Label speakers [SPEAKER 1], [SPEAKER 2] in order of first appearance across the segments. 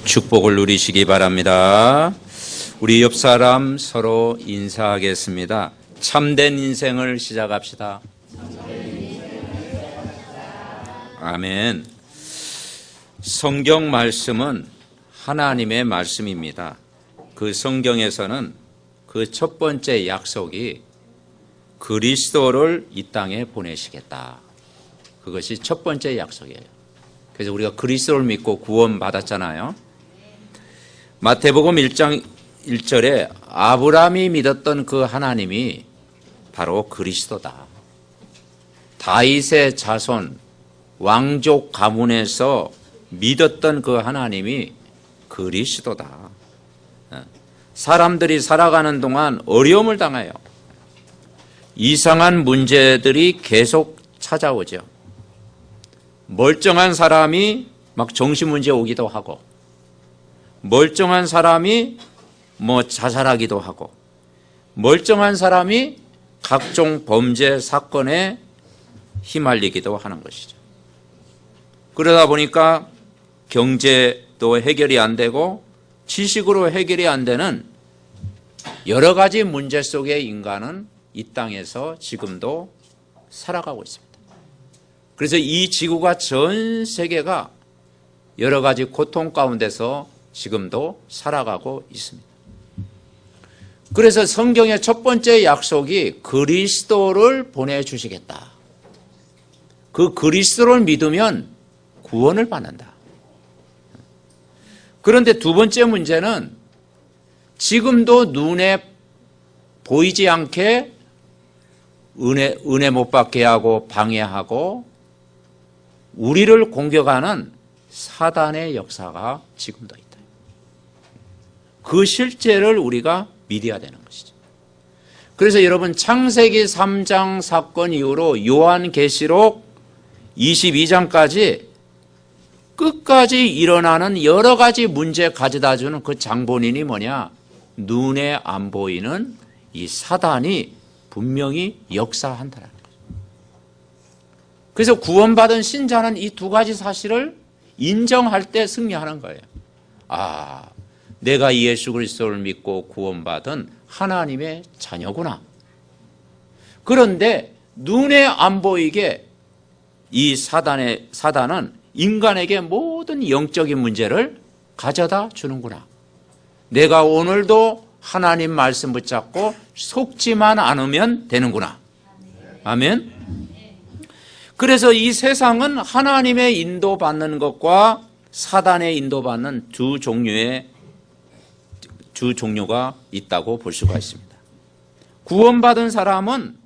[SPEAKER 1] 축복을 누리시기 바랍니다. 우리 옆 사람 서로 인사하겠습니다. 참된 인생을 시작합시다. 아멘. 성경 말씀은 하나님의 말씀입니다. 그 성경에서는 그 첫 번째 약속이 그리스도를 이 땅에 보내시겠다. 그것이 첫 번째 약속이에요. 그래서 우리가 그리스도를 믿고 구원받았잖아요. 마태복음 1장 1절에 아브라함이 믿었던 그 하나님이 바로 그리스도다. 다윗의 자손 왕족 가문에서 믿었던 그 하나님이 그리스도다. 사람들이 살아가는 동안 어려움을 당해요. 이상한 문제들이 계속 찾아오죠. 멀쩡한 사람이 막 정신문제 오기도 하고, 멀쩡한 사람이 자살하기도 하고, 멀쩡한 사람이 각종 범죄 사건에 휘말리기도 하는 것이죠. 그러다 보니까 경제도 해결이 안 되고 지식으로 해결이 안 되는 여러 가지 문제 속에 인간은 이 땅에서 지금도 살아가고 있습니다. 그래서 이 지구가 전 세계가 여러 가지 고통 가운데서 지금도 살아가고 있습니다. 그래서 성경의 첫 번째 약속이 그리스도를 보내주시겠다. 그 그리스도를 믿으면 구원을 받는다. 그런데 두 번째 문제는 지금도 눈에 보이지 않게 은혜 못 받게 하고 방해하고 우리를 공격하는 사단의 역사가 지금도 있다. 그 실제를 우리가 믿어야 되는 것이죠. 그래서 여러분 창세기 3장 사건 이후로 요한계시록 22장까지 끝까지 일어나는 여러 가지 문제 가져다주는 그 장본인이 뭐냐? 눈에 안 보이는 이 사단이 분명히 역사한다는 거죠. 그래서 구원받은 신자는 이 두 가지 사실을 인정할 때 승리하는 거예요. 아, 내가 예수 그리스도를 믿고 구원받은 하나님의 자녀구나. 그런데 눈에 안 보이게 이 사단은 인간에게 모든 영적인 문제를 가져다 주는구나. 내가 오늘도 하나님 말씀 붙잡고 속지만 않으면 되는구나. 아멘. 그래서 이 세상은 하나님의 인도받는 것과 사단의 인도받는 두 종류가 있다고 볼 수가 있습니다. 구원받은 사람은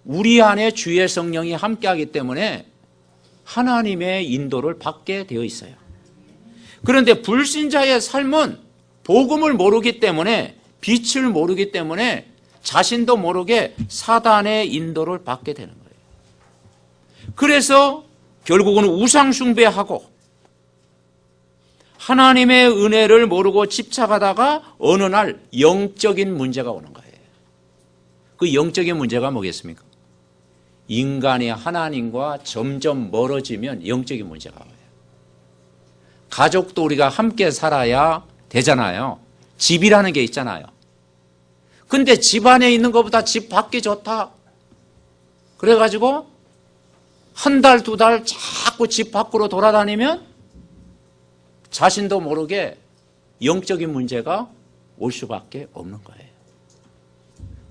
[SPEAKER 1] 우리 안에 주의 성령이 함께하기 때문에 하나님의 인도를 받게 되어 있어요. 그런데 불신자의 삶은 복음을 모르기 때문에, 빛을 모르기 때문에 자신도 모르게 사단의 인도를 받게 되는 거예요. 그래서 결국은 우상 숭배하고 하나님의 은혜를 모르고 집착하다가 어느 날 영적인 문제가 오는 거예요. 그 영적인 문제가 뭐겠습니까? 인간이 하나님과 점점 멀어지면 영적인 문제가 와요. 가족도 우리가 함께 살아야 되잖아요. 집이라는 게 있잖아요. 근데 집 안에 있는 것보다 집 밖이 좋다. 그래가지고 한 달, 두 달 자꾸 집 밖으로 돌아다니면 자신도 모르게 영적인 문제가 올 수밖에 없는 거예요.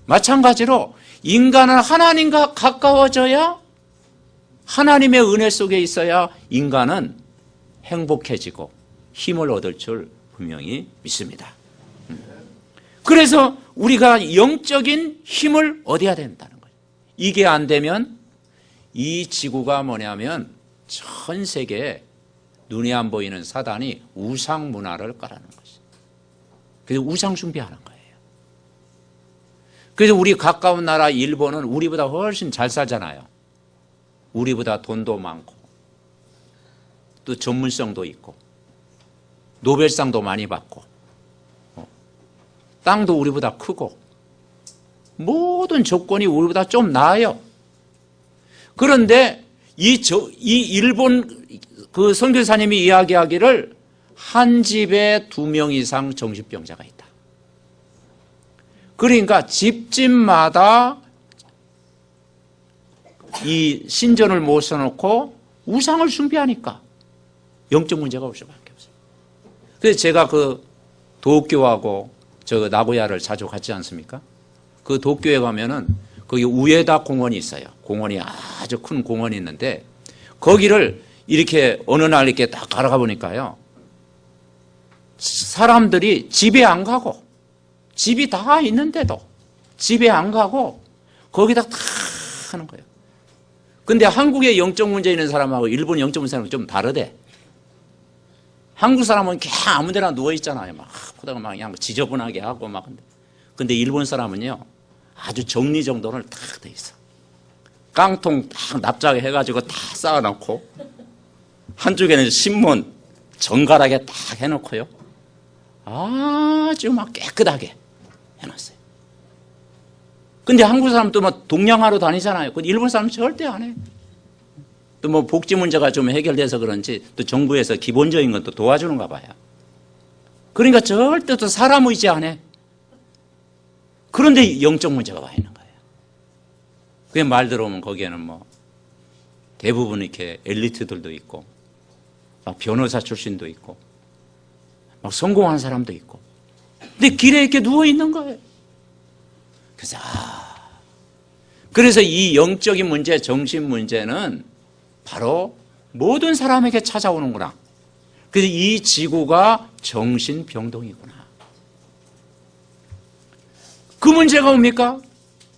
[SPEAKER 1] 마찬가지로 인간은 하나님과 가까워져야, 하나님의 은혜 속에 있어야 인간은 행복해지고 힘을 얻을 줄 분명히 믿습니다. 그래서 우리가 영적인 힘을 얻어야 된다는 거예요. 이게 안 되면 이 지구가 뭐냐면 전 세계에 눈에 안 보이는 사단이 우상 문화를 깔아놓은 것이죠. 그래서 우상 숭배하는 거예요. 그래서 우리 가까운 나라 일본은 우리보다 훨씬 잘 살잖아요. 우리보다 돈도 많고 또 전문성도 있고 노벨상도 많이 받고 땅도 우리보다 크고 모든 조건이 우리보다 좀 나아요. 그런데 이 일본 그 선교사님이 이야기하기를 한 집에 2명 이상 정신병자가 있다. 그러니까 집집마다 이 신전을 모셔놓고 우상을 숭배하니까 영적 문제가 올 수밖에 없어요. 그래서 제가 그 도쿄하고 저 나고야를 자주 갔지 않습니까? 그 도쿄에 가면은 거기 우에다 공원이 있어요. 공원이 아주 큰 공원이 있는데 거기를 이렇게 어느 날 이렇게 딱 걸어가 보니까요. 사람들이 집에 안 가고 집이 다 있는데도 집에 안 가고 거기다 다 하는 거예요. 근데 한국의 영적 문제 있는 사람하고 일본 영적 문제 사람은 좀 다르대. 한국 사람은 그냥 아무 데나 누워있잖아요. 막 보다가 막 그냥 지저분하게 하고 막. 근데 일본 사람은요, 아주 정리정돈을 딱 돼 있어. 깡통 딱 납작하게 해가지고 다 쌓아놓고, 한쪽에는 신문 정갈하게 딱 해놓고요. 아주 막 깨끗하게 해놨어요. 근데 한국 사람도 뭐 동양하러 다니잖아요. 근데 일본 사람은 절대 안 해. 또 뭐 복지 문제가 좀 해결돼서 그런지 또 정부에서 기본적인 건 또 도와주는가 봐요. 그러니까 절대 또 사람 의지 안 해. 그런데 영적 문제가 와 있는 거예요. 그게 말 들어오면 거기에는 뭐 대부분 이렇게 엘리트들도 있고 막 변호사 출신도 있고 막 성공한 사람도 있고 근데 길에 이렇게 누워 있는 거예요. 그래서 이 영적인 문제, 정신 문제는 바로 모든 사람에게 찾아오는구나. 그래서 이 지구가 정신병동이구나. 그 문제가 뭡니까?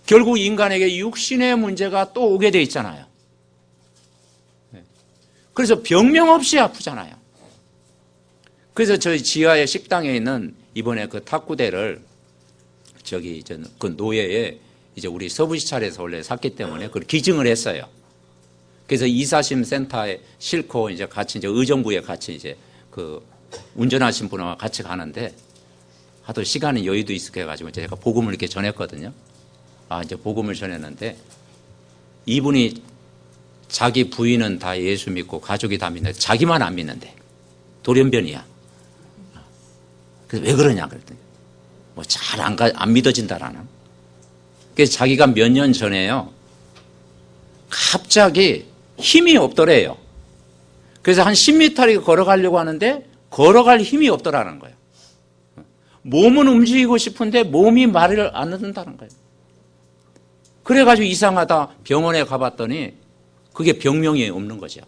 [SPEAKER 1] 결국 인간에게 육신의 문제가 또 오게 돼 있잖아요. 그래서 병명 없이 아프잖아요. 그래서 저희 지하의 식당에 있는 이번에 그 탁구대를 저기 그 노예에 이제 우리 서부시찰에서 원래 샀기 때문에 그걸 기증을 했어요. 그래서 이사심 센터에 싣고 이제 같이 이제 의정부에 같이 이제 그 운전하신 분과 같이 가는데 하도 시간이 여유도 있게 해가지고 제가 복음을 이렇게 전했거든요. 이제 복음을 전했는데 이분이 자기 부인은 다 예수 믿고 가족이 다 믿는데 자기만 안 믿는데 돌연변이야. 그래서 왜 그러냐 그랬더니 뭐 잘 안 믿어진다라는. 그래서 자기가 몇 년 전에요. 갑자기 힘이 없더래요. 그래서 한 10m를 걸어가려고 하는데 걸어갈 힘이 없더라는 거예요. 몸은 움직이고 싶은데 몸이 말을 안 듣는다는 거예요. 그래가지고 이상하다 병원에 가봤더니 그게 병명이 없는 거죠.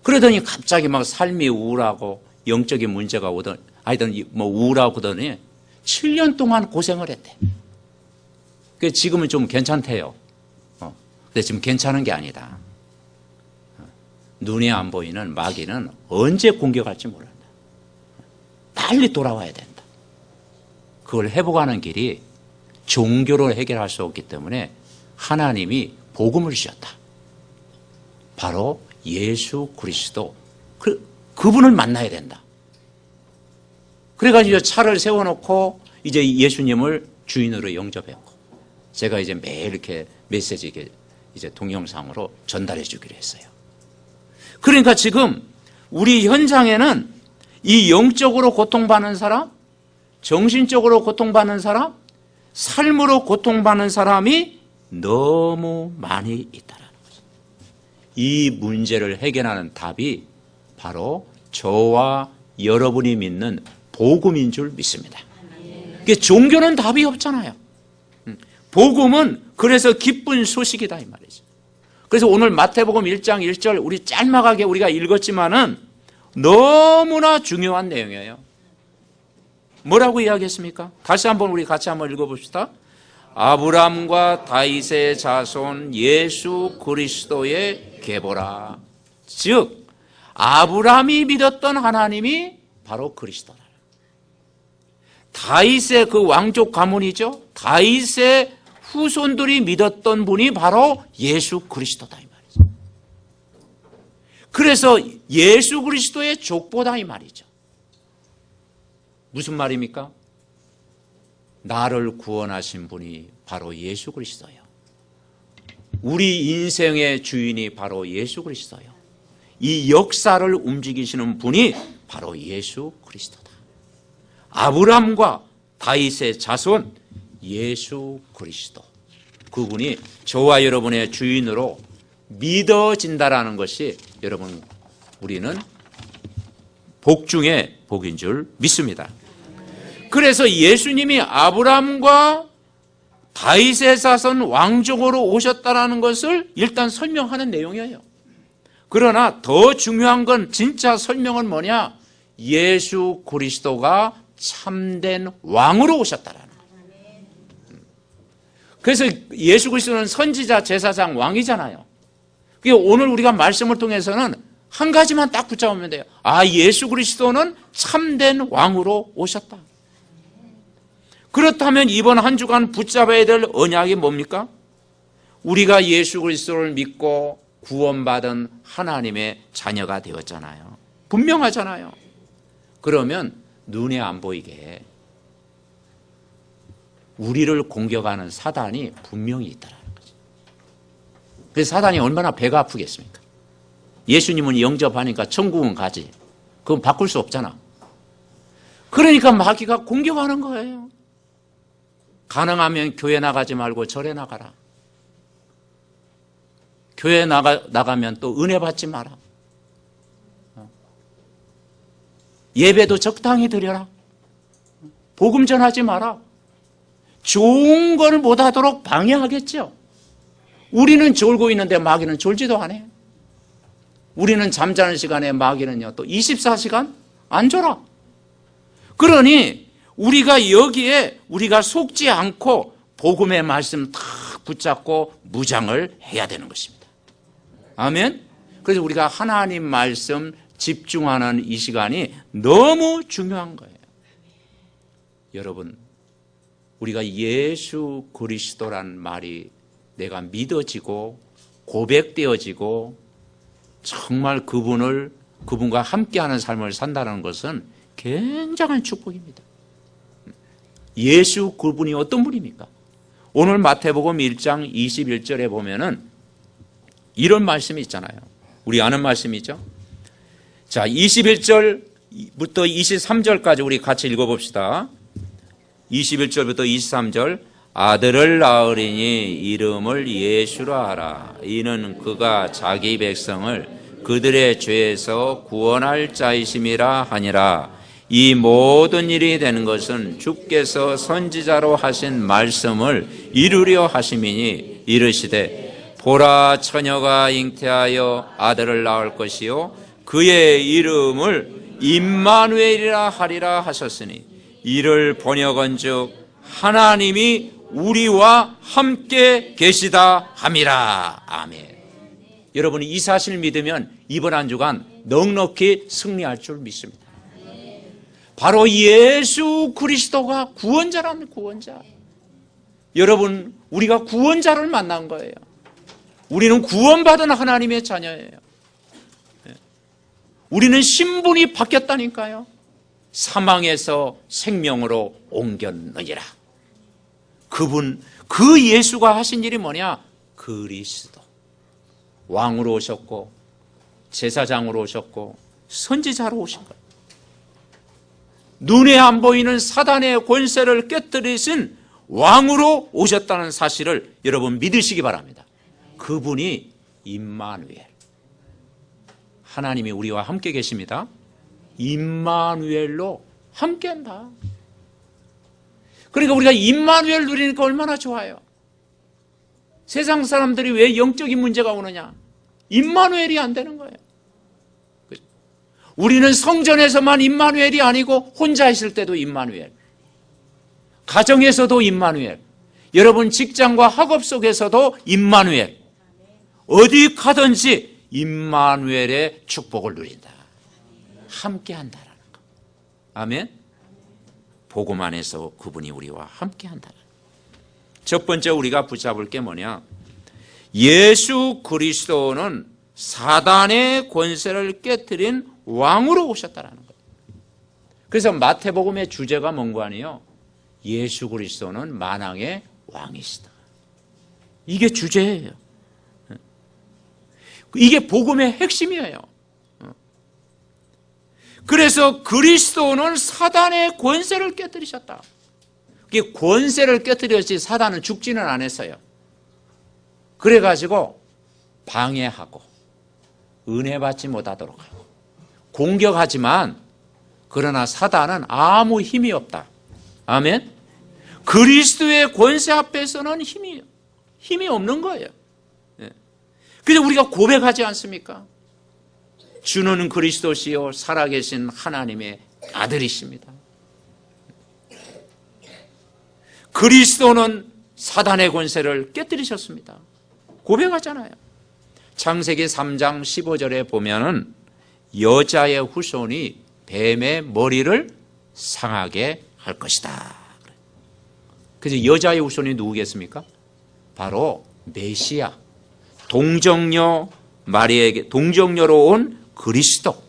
[SPEAKER 1] 그러더니 갑자기 막 삶이 우울하고 영적인 문제가 오더니 하여튼 뭐 우울하고 그러더니 7년 동안 고생을 했대. 그래서 지금은 좀 괜찮대요. 근데 지금 괜찮은 게 아니다. 눈에 안 보이는 마귀는 언제 공격할지 모른다. 빨리 돌아와야 된다. 그걸 회복하는 길이 종교로 해결할 수 없기 때문에 하나님이 복음을 주셨다. 바로 예수 그리스도. 그분을 만나야 된다. 그래가지고 차를 세워놓고 이제 예수님을 주인으로 영접했고 제가 이제 매일 이렇게 메시지 이제 동영상으로 전달해 주기로 했어요. 그러니까 지금 우리 현장에는 이 영적으로 고통받는 사람, 정신적으로 고통받는 사람, 삶으로 고통받는 사람이 너무 많이 있다는 거죠. 이 문제를 해결하는 답이 바로 저와 여러분이 믿는 복음인 줄 믿습니다. 종교는 답이 없잖아요. 복음은 그래서 기쁜 소식이다 이 말이죠. 그래서 오늘 마태복음 1장 1절 우리 짤막하게 우리가 읽었지만은 너무나 중요한 내용이에요. 뭐라고 이야기했습니까? 다시 한번 우리 같이 한번 읽어봅시다. 아브람과 다윗의 자손 예수 그리스도의 계보라. 즉 아브람이 믿었던 하나님이 바로 그리스도다. 다윗의 그 왕족 가문이죠. 다윗의 후손들이 믿었던 분이 바로 예수 그리스도다 이 말이죠. 그래서 예수 그리스도의 족보다 이 말이죠. 무슨 말입니까? 나를 구원하신 분이 바로 예수 그리스도예요. 우리 인생의 주인이 바로 예수 그리스도예요. 이 역사를 움직이시는 분이 바로 예수 그리스도다. 아브라함과 다윗의 자손 예수 그리스도, 그분이 저와 여러분의 주인으로 믿어진다라는 것이 여러분 우리는 복 중에 복인 줄 믿습니다. 그래서 예수님이 아브라함과 다윗의 자손 왕족으로 오셨다라는 것을 일단 설명하는 내용이에요. 그러나 더 중요한 건 진짜 설명은 뭐냐? 예수 그리스도가 참된 왕으로 오셨다라는 거예요. 그래서 예수 그리스도는 선지자, 제사장, 왕이잖아요. 오늘 우리가 말씀을 통해서는 한 가지만 딱 붙잡으면 돼요. 아, 예수 그리스도는 참된 왕으로 오셨다. 그렇다면 이번 한 주간 붙잡아야 될 언약이 뭡니까? 우리가 예수 그리스도를 믿고 구원받은 하나님의 자녀가 되었잖아요. 분명하잖아요. 그러면 눈에 안 보이게 우리를 공격하는 사단이 분명히 있다는 거죠. 그래서 사단이 얼마나 배가 아프겠습니까? 예수님은 영접하니까 천국은 가지. 그건 바꿀 수 없잖아. 그러니까 마귀가 공격하는 거예요. 가능하면 교회 나가지 말고 절에 나가라. 교회 나가면 또 은혜 받지 마라. 예배도 적당히 드려라. 복음 전하지 마라. 좋은 걸 못하도록 방해하겠죠. 우리는 졸고 있는데 마귀는 졸지도 않아요. 우리는 잠자는 시간에 마귀는요 또 24시간 안 졸아. 그러니 우리가 여기에 우리가 속지 않고 복음의 말씀 탁 붙잡고 무장을 해야 되는 것입니다. 아멘. 그래서 우리가 하나님 말씀 집중하는 이 시간이 너무 중요한 거예요. 여러분, 우리가 예수 그리스도란 말이 내가 믿어지고 고백되어지고 정말 그분과 함께하는 삶을 산다는 것은 굉장한 축복입니다. 예수 그분이 어떤 분입니까? 오늘 마태복음 1장 21절에 보면은 이런 말씀이 있잖아요. 우리 아는 말씀이죠. 자, 21절부터 23절까지 우리 같이 읽어봅시다. 21절부터 23절. 아들을 낳으리니 이름을 예수라 하라. 이는 그가 자기 백성을 그들의 죄에서 구원할 자이심이라 하니라. 이 모든 일이 되는 것은 주께서 선지자로 하신 말씀을 이루려 하심이니 이르시되 보라 처녀가 잉태하여 아들을 낳을 것이요 그의 이름을 임마누엘이라 하리라 하셨으니 이를 번역한즉 하나님이 우리와 함께 계시다 함이라. 아멘. 여러분이 이 사실을 믿으면 이번 한 주간 넉넉히 승리할 줄 믿습니다. 바로 예수 그리스도가 구원자라는 구원자. 여러분, 우리가 구원자를 만난 거예요. 우리는 구원받은 하나님의 자녀예요. 우리는 신분이 바뀌었다니까요. 사망에서 생명으로 옮겼느니라. 그 예수가 하신 일이 뭐냐? 그리스도. 왕으로 오셨고 제사장으로 오셨고 선지자로 오신 거예요. 눈에 안 보이는 사단의 권세를 깨뜨리신 왕으로 오셨다는 사실을 여러분 믿으시기 바랍니다. 그분이 임마누엘. 하나님이 우리와 함께 계십니다. 임마누엘로 함께한다. 그러니까 우리가 임마누엘 누리니까 얼마나 좋아요. 세상 사람들이 왜 영적인 문제가 오느냐? 임마누엘이 안 되는 거예요. 우리는 성전에서만 임마누엘이 아니고 혼자 있을 때도 임마누엘, 가정에서도 임마누엘, 여러분 직장과 학업 속에서도 임마누엘, 어디 가든지 임마누엘의 축복을 누린다. 함께한다라는 거. 아멘. 복음 안에서 그분이 우리와 함께한다. 첫 번째 우리가 붙잡을 게 뭐냐? 예수 그리스도는 사단의 권세를 깨뜨린 왕으로 오셨다라는 거예요. 그래서 마태복음의 주제가 뭔가 아니에요? 예수 그리스도는 만왕의 왕이시다. 이게 주제예요. 이게 복음의 핵심이에요. 그래서 그리스도는 사단의 권세를 깨뜨리셨다. 그 권세를 깨뜨렸지 사단은 죽지는 않았어요. 그래가지고 방해하고 은혜 받지 못하도록 하고 공격하지만, 그러나 사단은 아무 힘이 없다. 아멘. 그리스도의 권세 앞에서는 힘이 없는 거예요. 그래서 우리가 고백하지 않습니까? 주는 그리스도시요 살아계신 하나님의 아들이십니다. 그리스도는 사단의 권세를 깨뜨리셨습니다. 고백하잖아요. 창세기 3장 15절에 보면은 여자의 후손이 뱀의 머리를 상하게 할 것이다. 그래서 여자의 후손이 누구겠습니까? 바로 메시아, 동정녀 마리아에게 동정녀로 온 그리스도.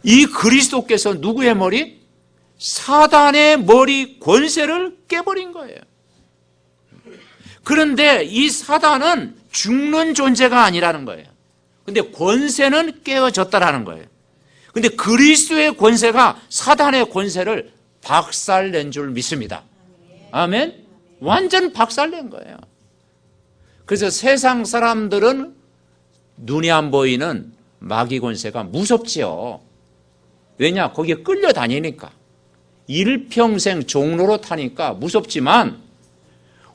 [SPEAKER 1] 이 그리스도께서 누구의 머리? 사단의 머리 권세를 깨버린 거예요. 그런데 이 사단은 죽는 존재가 아니라는 거예요. 근데 권세는 깨어졌다라는 거예요. 근데 그리스도의 권세가 사단의 권세를 박살낸 줄 믿습니다. 아멘? 완전 박살낸 거예요. 그래서 세상 사람들은 눈이 안 보이는 마귀 권세가 무섭지요. 왜냐? 거기에 끌려다니니까. 일평생 종로로 타니까 무섭지만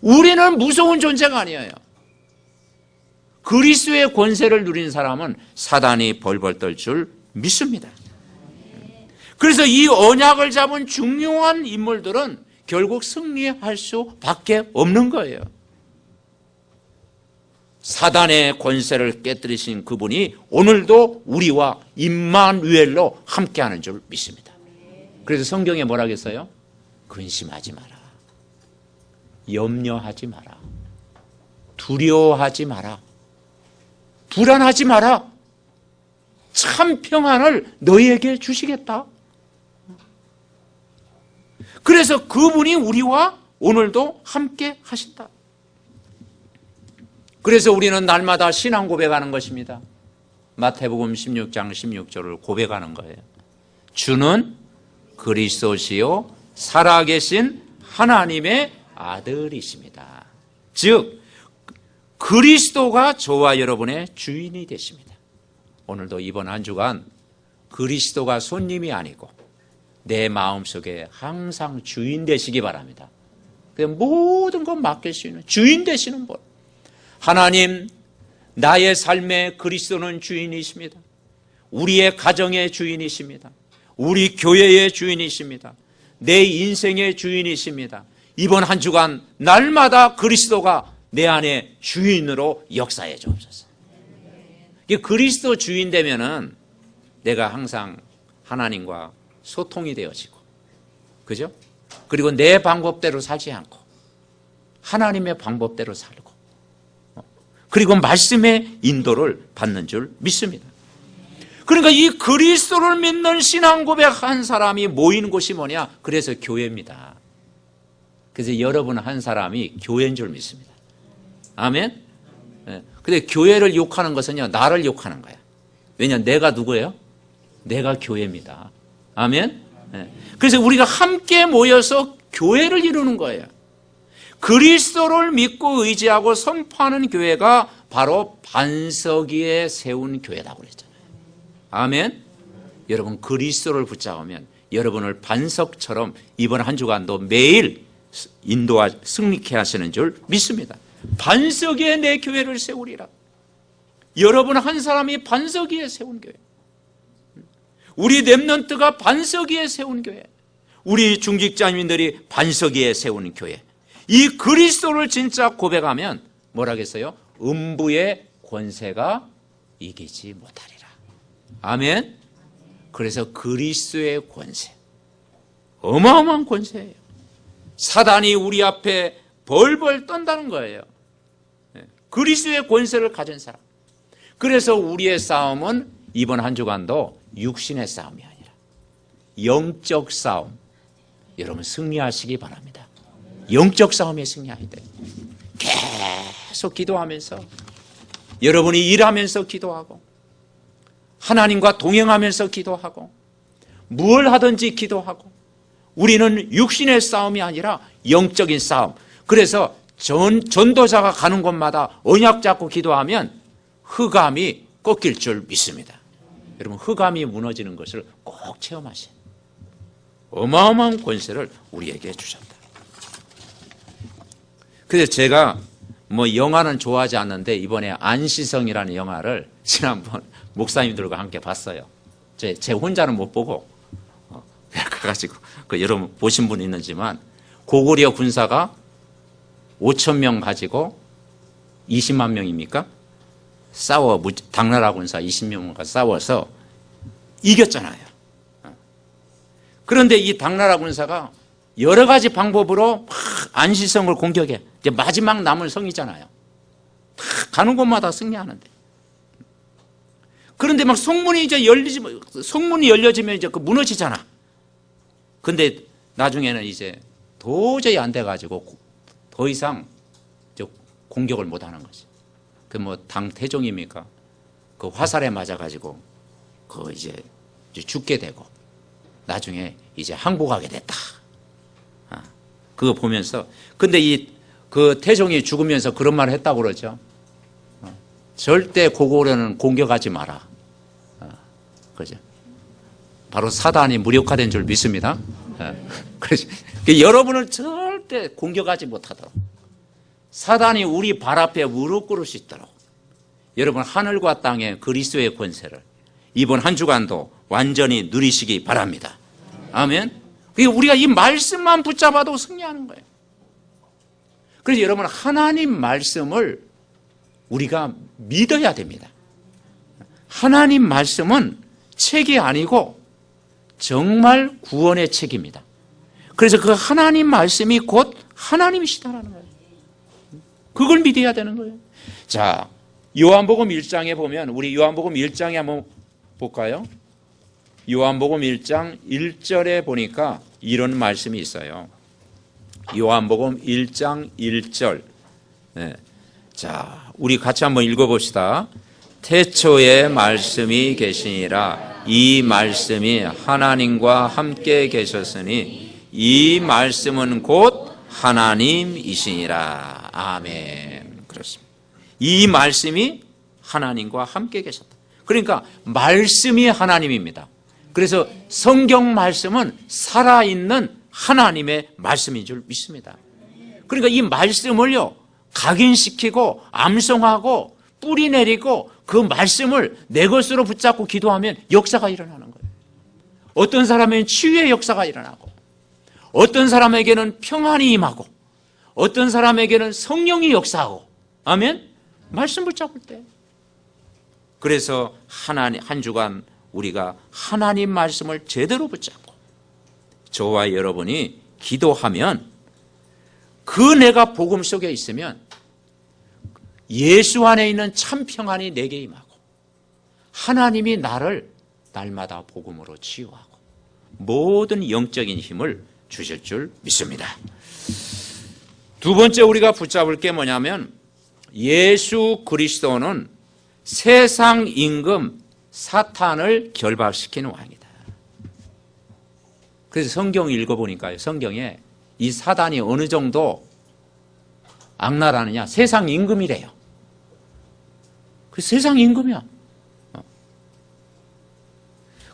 [SPEAKER 1] 우리는 무서운 존재가 아니에요. 그리스도의 권세를 누린 사람은 사단이 벌벌 떨 줄 믿습니다. 그래서 이 언약을 잡은 중요한 인물들은 결국 승리할 수밖에 없는 거예요. 사단의 권세를 깨뜨리신 그분이 오늘도 우리와 임마누엘로 함께하는 줄 믿습니다. 그래서 성경에 뭐라 했어요? 근심하지 마라. 염려하지 마라. 두려워하지 마라. 불안하지 마라. 참 평안을 너희에게 주시겠다. 그래서 그분이 우리와 오늘도 함께 하신다. 그래서 우리는 날마다 신앙 고백하는 것입니다. 마태복음 16장 16절을 고백하는 거예요. 주는 그리스도시요 살아계신 하나님의 아들이십니다. 즉 그리스도가 저와 여러분의 주인이 되십니다. 오늘도 이번 한 주간 그리스도가 손님이 아니고 내 마음속에 항상 주인 되시기 바랍니다. 모든 것 맡길 수 있는 주인 되시는 분. 하나님, 나의 삶의 그리스도는 주인이십니다. 우리의 가정의 주인이십니다. 우리 교회의 주인이십니다. 내 인생의 주인이십니다. 이번 한 주간 날마다 그리스도가 내 안에 주인으로 역사해 주옵소서. 그리스도 주인 되면은 내가 항상 하나님과 소통이 되어지고, 그죠? 그리고 내 방법대로 살지 않고 하나님의 방법대로 살고, 그리고 말씀의 인도를 받는 줄 믿습니다. 그러니까 이 그리스도를 믿는 신앙 고백한 사람이 모이는 곳이 뭐냐? 그래서 교회입니다. 그래서 여러분 한 사람이 교회인 줄 믿습니다. 아멘? 근데 교회를 욕하는 것은요, 나를 욕하는 거야. 왜냐? 내가 누구예요? 내가 교회입니다. 아멘? 그래서 우리가 함께 모여서 교회를 이루는 거예요. 그리스도를 믿고 의지하고 선포하는 교회가 바로 반석 위에 세운 교회라고 그랬잖아요. 아멘? 여러분 그리스도를 붙잡으면 여러분을 반석처럼 이번 한 주간도 매일 인도와 승리케 하시는 줄 믿습니다. 반석 위에 내 교회를 세우리라. 여러분 한 사람이 반석 위에 세운 교회, 우리 렘넌트가 반석 위에 세운 교회, 우리 중직자님들이 반석 위에 세운 교회, 이 그리스도를 진짜 고백하면 뭐라겠어요? 음부의 권세가 이기지 못하리라. 아멘. 그래서 그리스도의 권세, 어마어마한 권세예요. 사단이 우리 앞에 벌벌 떤다는 거예요. 그리스도의 권세를 가진 사람. 그래서 우리의 싸움은 이번 한 주간도 육신의 싸움이 아니라 영적 싸움, 여러분 승리하시기 바랍니다. 영적 싸움에 승리해야 돼요. 계속 기도하면서, 여러분이 일하면서 기도하고, 하나님과 동행하면서 기도하고 뭘 하든지 기도하고 우리는 육신의 싸움이 아니라 영적인 싸움. 그래서 전도자가 가는 곳마다 언약 잡고 기도하면 흑암이 꺾일 줄 믿습니다. 여러분, 흑암이 무너지는 것을 꼭 체험하세요. 어마어마한 권세를 우리에게 주셨다. 그래서 제가 영화는 좋아하지 않는데 이번에 안시성이라는 영화를 지난번 목사님들과 함께 봤어요. 제 혼자는 못 보고 가가지고 여러분 보신 분 있는지만 고구려 군사가 5,000명 가지고 20만 명입니까? 당나라 군사 20명과 싸워서 이겼잖아요. 그런데 이 당나라 군사가 여러 가지 방법으로 막 안시성을 공격해. 이제 마지막 남은 성이잖아요. 가는 곳마다 승리하는데. 그런데 막 성문이 열려지면 이제 무너지잖아. 근데 나중에는 이제 도저히 안 돼가지고 더 이상 공격을 못 하는 거지. 당 태종입니까? 그 화살에 맞아가지고 이제 죽게 되고 나중에 이제 항복하게 됐다. 그거 보면서 근데 그 태종이 죽으면서 그런 말을 했다고 그러죠. 절대 고구려는 공격하지 마라. 그죠? 바로 사단이 무력화된 줄 믿습니다. 그래서 여러분을 절대 공격하지 못하도록 사단이 우리 발 앞에 무릎 꿇을 수 있도록 여러분 하늘과 땅의 그리스도의 권세를 이번 한 주간도 완전히 누리시기 바랍니다. 아멘. 우리가 이 말씀만 붙잡아도 승리하는 거예요. 그래서 여러분 하나님 말씀을 우리가 믿어야 됩니다. 하나님 말씀은 책이 아니고 정말 구원의 책입니다. 그래서 그 하나님 말씀이 곧 하나님이시다라는 거예요. 그걸 믿어야 되는 거예요. 자, 요한복음 1장에 보면 우리 요한복음 1장에 한번 볼까요? 요한복음 1장 1절에 보니까 이런 말씀이 있어요. 요한복음 1장 1절. 네. 자, 우리 같이 한번 읽어봅시다. 태초에 말씀이 계시니라. 이 말씀이 하나님과 함께 계셨으니 이 말씀은 곧 하나님이시니라. 아멘. 그렇습니다. 이 말씀이 하나님과 함께 계셨다. 그러니까 말씀이 하나님입니다. 그래서 성경 말씀은 살아있는 하나님의 말씀인 줄 믿습니다. 그러니까 이 말씀을요 각인시키고 암송하고 뿌리 내리고 그 말씀을 내 것으로 붙잡고 기도하면 역사가 일어나는 거예요. 어떤 사람에게는 치유의 역사가 일어나고 어떤 사람에게는 평안이 임하고 어떤 사람에게는 성령이 역사하고 아멘? 말씀 붙잡을 때. 그래서 한 주간 우리가 하나님 말씀을 제대로 붙잡고 저와 여러분이 기도하면 그 내가 복음 속에 있으면 예수 안에 있는 참 평안이 내게 임하고 하나님이 나를 날마다 복음으로 치유하고 모든 영적인 힘을 주실 줄 믿습니다. 두 번째 우리가 붙잡을 게 뭐냐면 예수 그리스도는 세상 임금 사탄을 결박시키는 왕이다. 그래서 성경 읽어보니까요. 성경에 이 사단이 어느 정도 악랄하느냐. 세상 임금이래요. 그 세상 임금이야.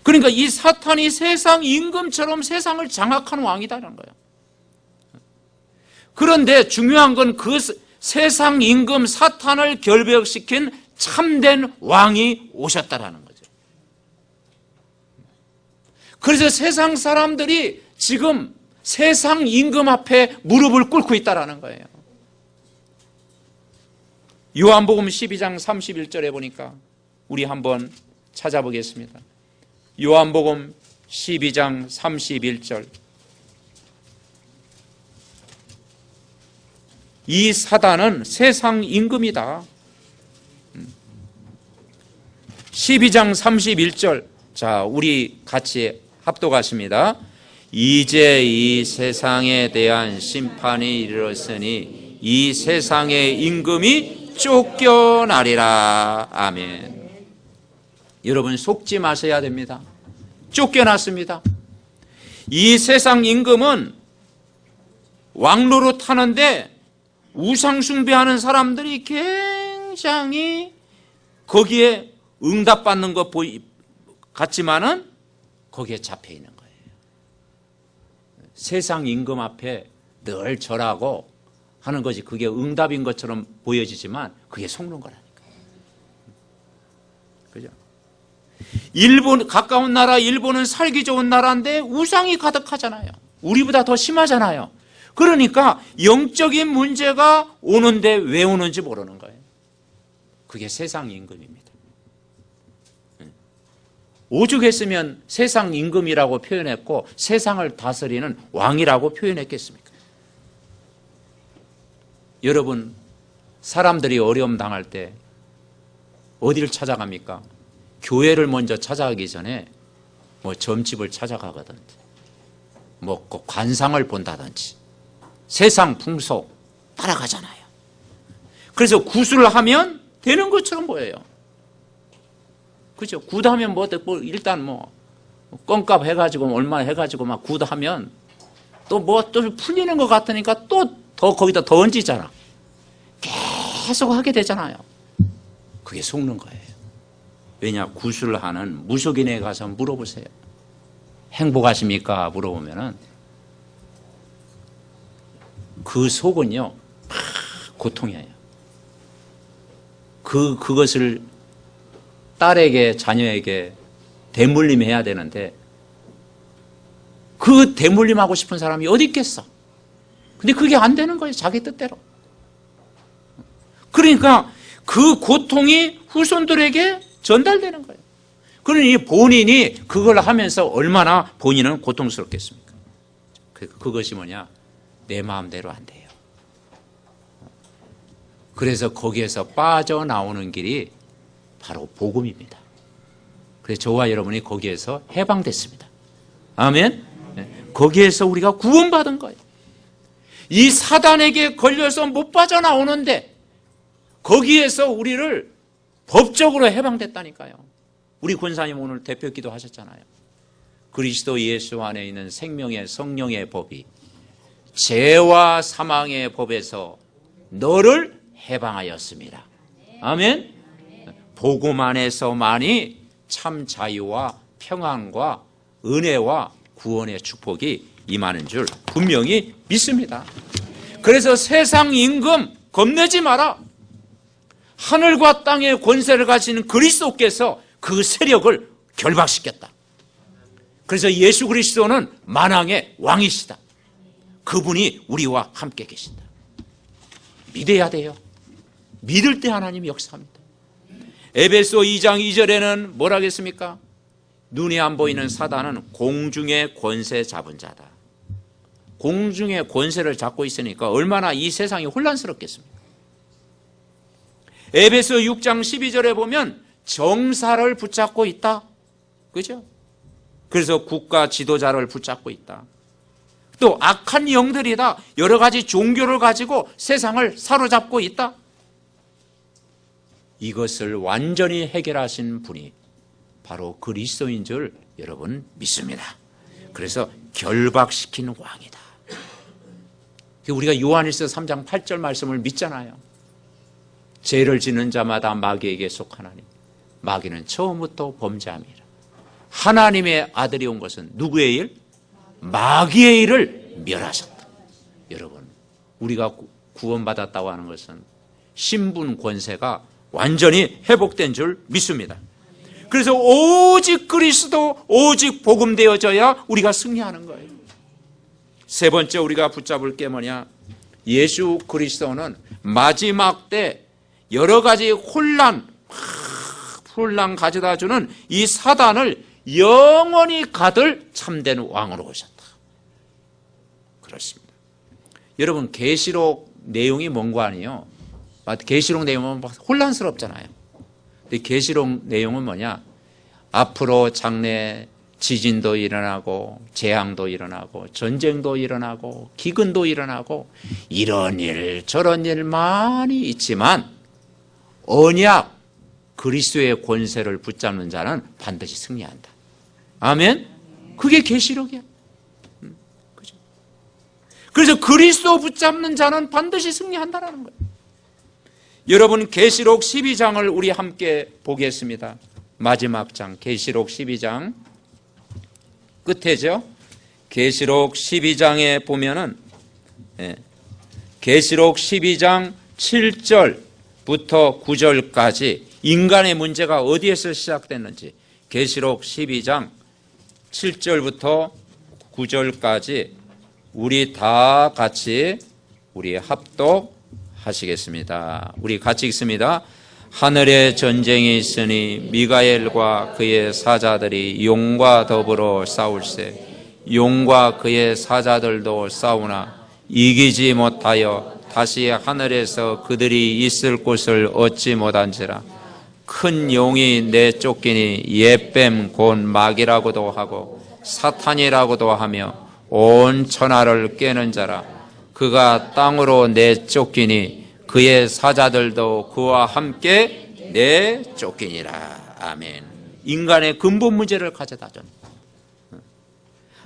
[SPEAKER 1] 그러니까 이 사탄이 세상 임금처럼 세상을 장악하는 왕이다라는 거예요. 그런데 중요한 건 그 세상 임금 사탄을 결벽시킨 참된 왕이 오셨다라는 거죠. 그래서 세상 사람들이 지금 세상 임금 앞에 무릎을 꿇고 있다라는 거예요. 요한복음 12장 31절에 보니까 우리 한번 찾아보겠습니다. 요한복음 12장 31절. 이 사단은 세상 임금이다. 12장 31절. 자, 우리 같이 합독하십니다. 이제 이 세상에 대한 심판이 이르렀으니 이 세상의 임금이 쫓겨나리라. 아멘. 여러분 속지 마셔야 됩니다. 쫓겨났습니다. 이 세상 임금은 왕로로 타는데 우상 숭배하는 사람들이 굉장히 거기에 응답받는 것 같지만은 거기에 잡혀 있는 거예요. 세상 임금 앞에 늘 절하고 하는 것이 그게 응답인 것처럼 보여지지만 그게 속는 거라니까. 그죠? 일본, 가까운 나라 일본은 살기 좋은 나라인데 우상이 가득하잖아요. 우리보다 더 심하잖아요. 그러니까 영적인 문제가 오는데 왜 오는지 모르는 거예요. 그게 세상 임금입니다. 오죽했으면 세상 임금이라고 표현했고 세상을 다스리는 왕이라고 표현했겠습니까? 여러분, 사람들이 어려움 당할 때 어디를 찾아갑니까? 교회를 먼저 찾아가기 전에 뭐 점집을 찾아가거든지 뭐 관상을 본다든지 세상 풍속 따라가잖아요. 그래서 굿을 하면 되는 것처럼 보여요. 그죠? 굿하면 뭐 일단 뭐 껌값 해가지고 얼마 해가지고 막 굿하면 또 뭐 또 풀리는 것 같으니까 또 더 거기다 더 얹히잖아. 계속 하게 되잖아요. 그게 속는 거예요. 왜냐? 굿을 하는 무속인에 가서 물어보세요. 행복하십니까? 물어보면은 그 속은요 고통이에요. 그것을 딸에게 자녀에게 대물림해야 되는데 그 대물림하고 싶은 사람이 어디 있겠어? 근데 그게 안 되는 거예요. 자기 뜻대로. 그러니까 그 고통이 후손들에게 전달되는 거예요. 그러니 본인이 그걸 하면서 얼마나 본인은 고통스럽겠습니까? 그것이 뭐냐? 내 마음대로 안 돼요. 그래서 거기에서 빠져나오는 길이 바로 복음입니다. 그래서 저와 여러분이 거기에서 해방됐습니다. 아멘? 거기에서 우리가 구원받은 거예요. 이 사단에게 걸려서 못 빠져나오는데 거기에서 우리를 법적으로 해방됐다니까요. 우리 권사님 오늘 대표기도 하셨잖아요. 그리스도 예수 안에 있는 생명의 성령의 법이 죄와 사망의 법에서 너를 해방하였습니다. 아멘. 복음 안에서만이 참 자유와 평안과 은혜와 구원의 축복이 임하는 줄 분명히 믿습니다. 그래서 세상 임금 겁내지 마라. 하늘과 땅의 권세를 가지는 그리스도께서 그 세력을 결박시켰다. 그래서 예수 그리스도는 만왕의 왕이시다. 그분이 우리와 함께 계신다. 믿어야 돼요. 믿을 때 하나님이 역사합니다. 에베소 2장 2절에는 뭐라 하겠습니까? 눈이 안 보이는 사단은 공중의 권세 잡은 자다. 공중의 권세를 잡고 있으니까 얼마나 이 세상이 혼란스럽겠습니까? 에베소 6장 12절에 보면 정사를 붙잡고 있다. 그죠? 그래서 국가 지도자를 붙잡고 있다. 또 악한 영들이다. 여러 가지 종교를 가지고 세상을 사로잡고 있다. 이것을 완전히 해결하신 분이 바로 그리스도인 줄 여러분 믿습니다. 그래서 결박시킨 왕이다. 우리가 요한일서 3장 8절 말씀을 믿잖아요. 죄를 짓는 자마다 마귀에게 속하나니 마귀는 처음부터 범죄함이라. 하나님의 아들이 온 것은 누구의 일? 마귀의 일을 멸하셨다. 여러분, 우리가 구원받았다고 하는 것은 신분 권세가 완전히 회복된 줄 믿습니다. 그래서 오직 그리스도, 오직 복음되어져야 우리가 승리하는 거예요. 세 번째 우리가 붙잡을 게 뭐냐? 예수 그리스도는 마지막 때 여러 가지 혼란 가져다주는 이 사단을 영원히 가둘 참된 왕으로 오셨다. 그렇습니다. 여러분, 계시록 내용이 뭔가 아니에요. 계시록 내용은 혼란스럽잖아요. 근데 계시록 내용은 뭐냐? 앞으로 장래 지진도 일어나고 재앙도 일어나고 전쟁도 일어나고 기근도 일어나고 이런 일 저런 일 많이 있지만 언약, 그리스도의 권세를 붙잡는 자는 반드시 승리한다. 아멘? 그게 계시록이야. 그죠? 그래서 그리스도 붙잡는 자는 반드시 승리한다라는 거예요. 여러분, 계시록 12장을 우리 함께 보겠습니다. 마지막 장, 계시록 12장 끝에죠. 계시록 12장에 보면은 계시록 12장 7절부터 9절까지 인간의 문제가 어디에서 시작됐는지, 계시록 12장 7절부터 9절까지 우리 다 같이 우리 합독하시겠습니다. 우리 같이 읽습니다. 하늘에 전쟁이 있으니 미가엘과 그의 사자들이 용과 더불어 싸울세. 용과 그의 사자들도 싸우나 이기지 못하여 다시 하늘에서 그들이 있을 곳을 얻지 못한지라. 큰 용이 내쫓기니 옛뱀 곧 마귀라고도 하고 사탄이라고도 하며 온 천하를 깨는 자라. 그가 땅으로 내쫓기니 그의 사자들도 그와 함께 내쫓기니라. 아멘. 인간의 근본 문제를 가져다 준,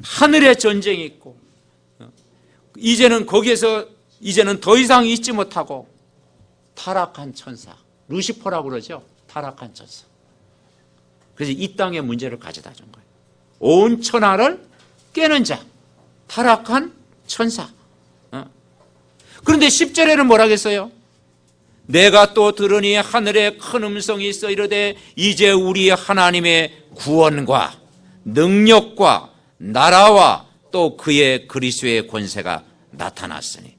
[SPEAKER 1] 하늘에 전쟁이 있고, 이제는 거기에서 이제는 더 이상 있지 못하고 타락한 천사, 루시퍼라고 그러죠. 타락한 천사. 그래서 이 땅의 문제를 가져다 준 거예요. 온 천하를 깨는 자, 타락한 천사. 그런데 10절에는 뭐라 했어요? 내가 또 들으니 하늘에 큰 음성이 있어 이르되 이제 우리 하나님의 구원과 능력과 나라와 또 그의 그리스도의 권세가 나타났으니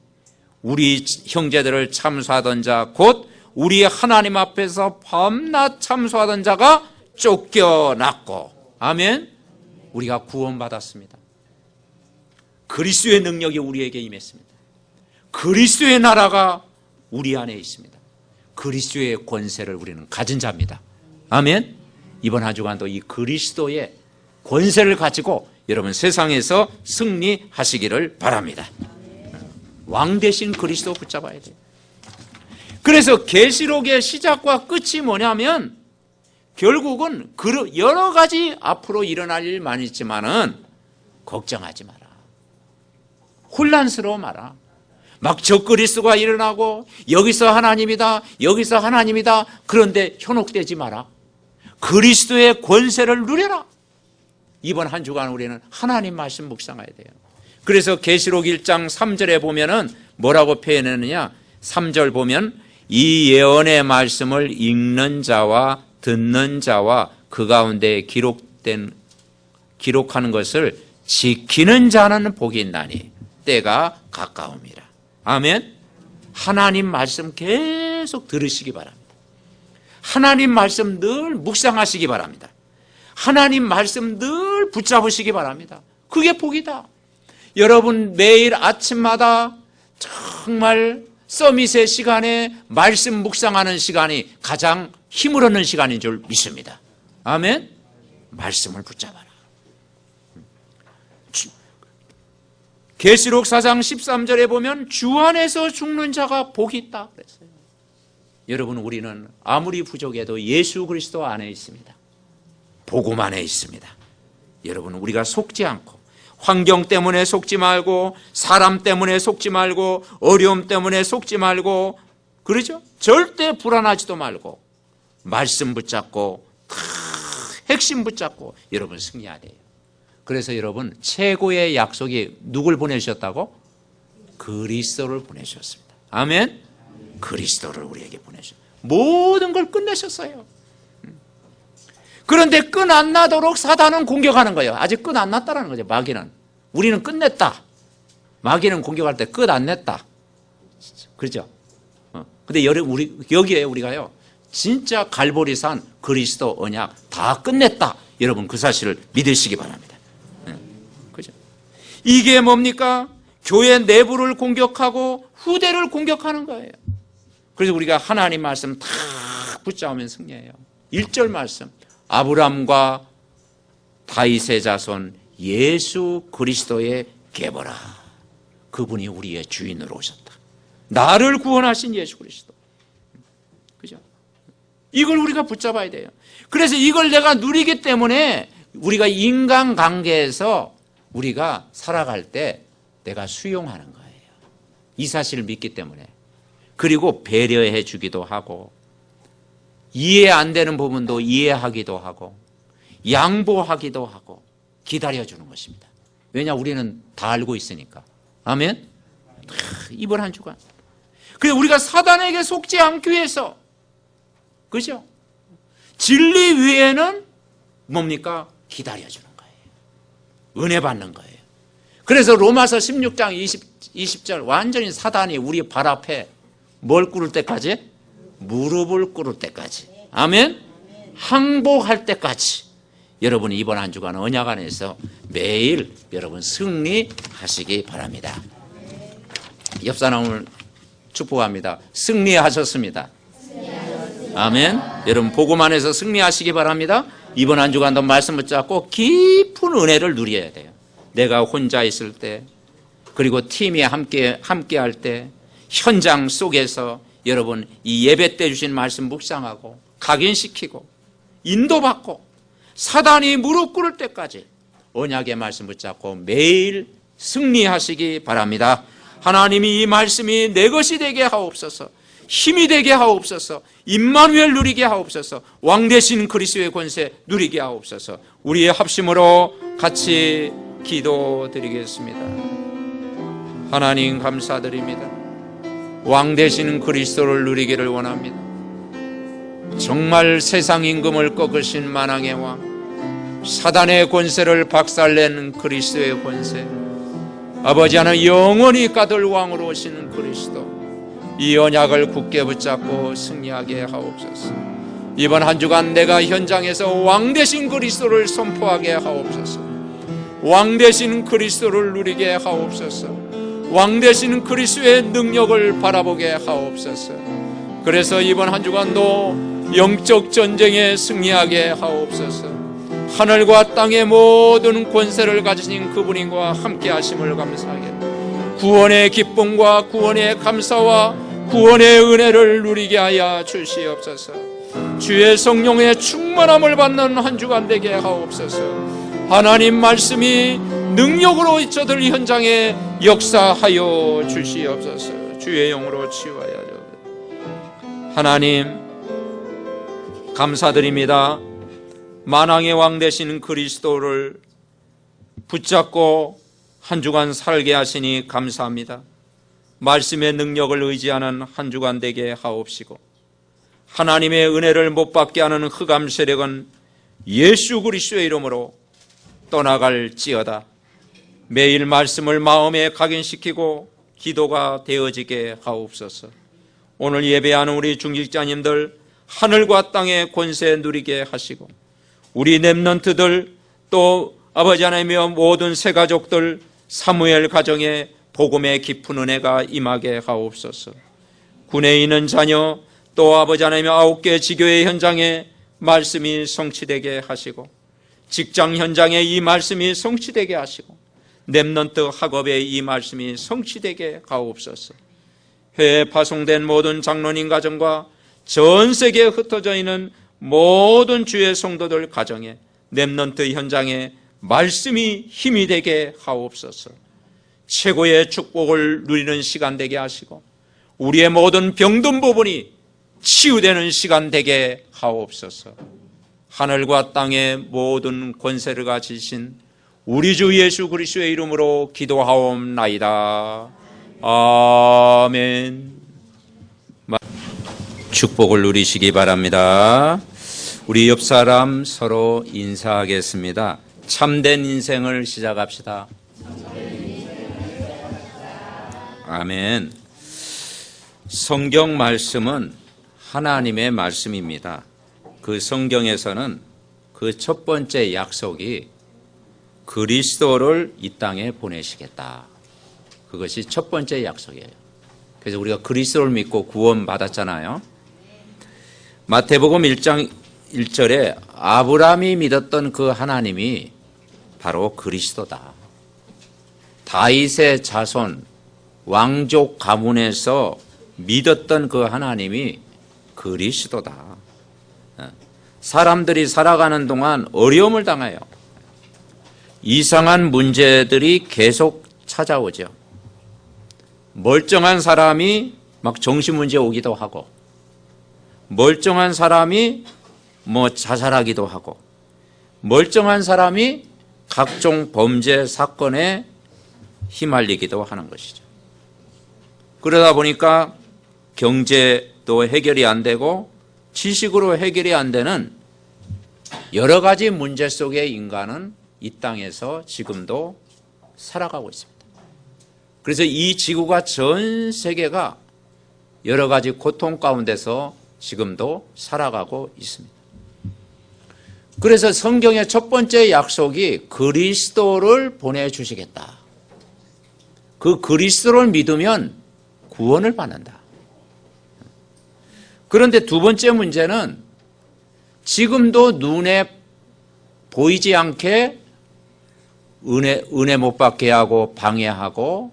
[SPEAKER 1] 우리 형제들을 참수하던 자 곧 우리 하나님 앞에서 밤낮 참수하던 자가 쫓겨났고. 아멘. 우리가 구원받았습니다. 그리스도의 능력이 우리에게 임했습니다. 그리스도의 나라가 우리 안에 있습니다. 그리스도의 권세를 우리는 가진 자입니다. 아멘. 이번 한 주간도 이 그리스도의 권세를 가지고 여러분 세상에서 승리하시기를 바랍니다. 왕 대신 그리스도 붙잡아야 돼요. 그래서 계시록의 시작과 끝이 뭐냐면 결국은 여러 가지 앞으로 일어날 일만 있지만은 걱정하지 마라. 혼란스러워 마라. 막 적그리스도가 일어나고 여기서 하나님이다, 여기서 하나님이다. 그런데 현혹되지 마라. 그리스도의 권세를 누려라. 이번 한 주간 우리는 하나님 말씀 묵상해야 돼요. 그래서 계시록 1장 3절에 보면은 뭐라고 표현했느냐? 3절 보면 이 예언의 말씀을 읽는 자와 듣는 자와 그 가운데 기록하는 것을 지키는 자는 복이 있나니 때가 가까움이라. 아멘. 하나님 말씀 계속 들으시기 바랍니다. 하나님 말씀 늘 묵상하시기 바랍니다. 하나님 말씀 늘 붙잡으시기 바랍니다. 그게 복이다. 여러분 매일 아침마다 정말 서밋의 시간에 말씀 묵상하는 시간이 가장 힘을 얻는 시간인 줄 믿습니다. 아멘. 말씀을 붙잡아라. 계시록 4장 13절에 보면 주 안에서 죽는 자가 복이 있다 그랬어요. 여러분 우리는 아무리 부족해도 예수 그리스도 안에 있습니다. 복음 안에 있습니다. 여러분 우리가 속지 않고 환경 때문에 속지 말고 사람 때문에 속지 말고 어려움 때문에 속지 말고 그러죠? 절대 불안하지도 말고 말씀 붙잡고 핵심 붙잡고 여러분 승리해야 돼요. 그래서 여러분 최고의 약속이 누굴 보내주셨다고? 그리스도를 보내주셨습니다. 아멘. 그리스도를 우리에게 보내주셨어요. 모든 걸 끝내셨어요. 그런데 끝 안 나도록 사단은 공격하는 거예요. 아직 끝 안 났다라는 거죠. 마귀는. 우리는 끝냈다. 마귀는 공격할 때 끝 안 냈다. 그렇죠? 근데 여기에 우리가요 진짜 갈보리산 그리스도 언약 다 끝냈다. 여러분 그 사실을 믿으시기 바랍니다. 그죠? 이게 뭡니까? 교회 내부를 공격하고 후대를 공격하는 거예요. 그래서 우리가 하나님 말씀 다 붙잡으면 승리해요. 1절 말씀 아브람과 다윗의 자손 예수 그리스도의 계보라. 그분이 우리의 주인으로 오셨다. 나를 구원하신 예수 그리스도. 그죠? 이걸 우리가 붙잡아야 돼요. 그래서 이걸 내가 누리기 때문에 우리가 인간관계에서 우리가 살아갈 때 내가 수용하는 거예요. 이 사실을 믿기 때문에. 그리고 배려해 주기도 하고, 이해 안 되는 부분도 이해하기도 하고, 양보하기도 하고, 기다려주는 것입니다. 왜냐, 우리는 다 알고 있으니까. 아멘? 이번 한 주간. 그래서 우리가 사단에게 속지 않기 위해서, 그죠? 진리 위에는 뭡니까? 기다려주는 거예요. 은혜 받는 거예요. 그래서 로마서 16장 20절 완전히 사단이 우리 발 앞에 뭘 꿇을 때까지? 무릎을 꿇을 때까지. 아멘? 항복할 때까지. 여러분 이번 한 주간 언약 안에서 매일 여러분 승리하시기 바랍니다. 옆 사람을 축복합니다. 승리하셨습니다. 아멘. 여러분 복음 안에서 승리하시기 바랍니다. 이번 한 주간도 말씀 붙잡고 깊은 은혜를 누려야 돼요. 내가 혼자 있을 때, 그리고 팀이 함께 할 때, 현장 속에서 여러분 이 예배 때 주신 말씀 묵상하고 각인시키고 인도받고 사단이 무릎 꿇을 때까지 언약의 말씀 붙잡고 매일 승리하시기 바랍니다. 하나님이 이 말씀이 내 것이 되게 하옵소서. 힘이 되게 하옵소서. 임마누엘 누리게 하옵소서. 왕 되신 그리스도의 권세 누리게 하옵소서. 우리의 합심으로 같이 기도드리겠습니다. 하나님 감사드립니다. 왕 되시는 그리스도를 누리기를 원합니다. 정말 세상 임금을 꺾으신 만왕의 왕, 사단의 권세를 박살낸 그리스도의 권세, 아버지 하나님 영원히 가들 왕으로 오시는 그리스도, 이 언약을 굳게 붙잡고 승리하게 하옵소서. 이번 한 주간 내가 현장에서 왕 되신 그리스도를 선포하게 하옵소서. 왕 되신 그리스도를 누리게 하옵소서. 왕 되신 그리스도의 능력을 바라보게 하옵소서. 그래서 이번 한 주간도 영적 전쟁에 승리하게 하옵소서. 하늘과 땅의 모든 권세를 가지신 그분과 함께 하심을 감사하게, 구원의 기쁨과 구원의 감사와 구원의 은혜를 누리게 하여 주시옵소서. 주의 성령의 충만함을 받는 한 주간 되게 하옵소서. 하나님 말씀이 능력으로 저들 현장에 역사하여 주시옵소서. 주의 영으로 치유하여 주옵소서. 하나님 감사드립니다. 만왕의 왕 되신 그리스도를 붙잡고 한 주간 살게 하시니 감사합니다. 말씀의 능력을 의지하는 한 주간 되게 하옵시고, 하나님의 은혜를 못 받게 하는 흑암 세력은 예수 그리스도의 이름으로 떠나갈지어다. 매일 말씀을 마음에 각인시키고 기도가 되어지게 하옵소서. 오늘 예배하는 우리 중직자님들 하늘과 땅의 권세 누리게 하시고, 우리 렘넌트들 또 아버지 하나님의 모든 새가족들 사무엘 가정에 복음의 깊은 은혜가 임하게 하옵소서. 군에 있는 자녀 또 아버지 하나님의 9개 지교회 현장에 말씀이 성취되게 하시고, 직장 현장에 이 말씀이 성취되게 하시고, 렘넌트 학업에 이 말씀이 성취되게 하옵소서. 해외에 파송된 모든 장로님 가정과 전 세계에 흩어져 있는 모든 주의 성도들 가정에, 렘넌트 현장에 말씀이 힘이 되게 하옵소서. 최고의 축복을 누리는 시간 되게 하시고, 우리의 모든 병든 부분이 치유되는 시간 되게 하옵소서. 하늘과 땅의 모든 권세를 가지신 우리 주 예수 그리스도의 이름으로 기도하옵나이다. 아멘. 축복을 누리시기 바랍니다. 우리 옆 사람 서로 인사하겠습니다. 참된 인생을 시작합시다. 아멘. 성경 말씀은 하나님의 말씀입니다. 그 성경에서는 그 첫 번째 약속이 그리스도를 이 땅에 보내시겠다. 그것이 첫 번째 약속이에요. 그래서 우리가 그리스도를 믿고 구원 받았잖아요. 마태복음 1장 1절에 아브라함이 믿었던 그 하나님이 바로 그리스도다. 다윗의 자손 왕족 가문에서 믿었던 그 하나님이 그리스도다. 사람들이 살아가는 동안 어려움을 당해요. 이상한 문제들이 계속 찾아오죠. 멀쩡한 사람이 막 정신문제 오기도 하고, 멀쩡한 사람이 자살하기도 하고, 멀쩡한 사람이 각종 범죄 사건에 휘말리기도 하는 것이죠. 그러다 보니까 경제도 해결이 안 되고 지식으로 해결이 안 되는 여러 가지 문제 속에 인간은 이 땅에서 지금도 살아가고 있습니다. 그래서 이 지구가 전 세계가 여러 가지 고통 가운데서 지금도 살아가고 있습니다. 그래서 성경의 첫 번째 약속이 그리스도를 보내주시겠다. 그 그리스도를 믿으면 구원을 받는다. 그런데 두 번째 문제는 지금도 눈에 보이지 않게 은혜 못 받게 하고 방해하고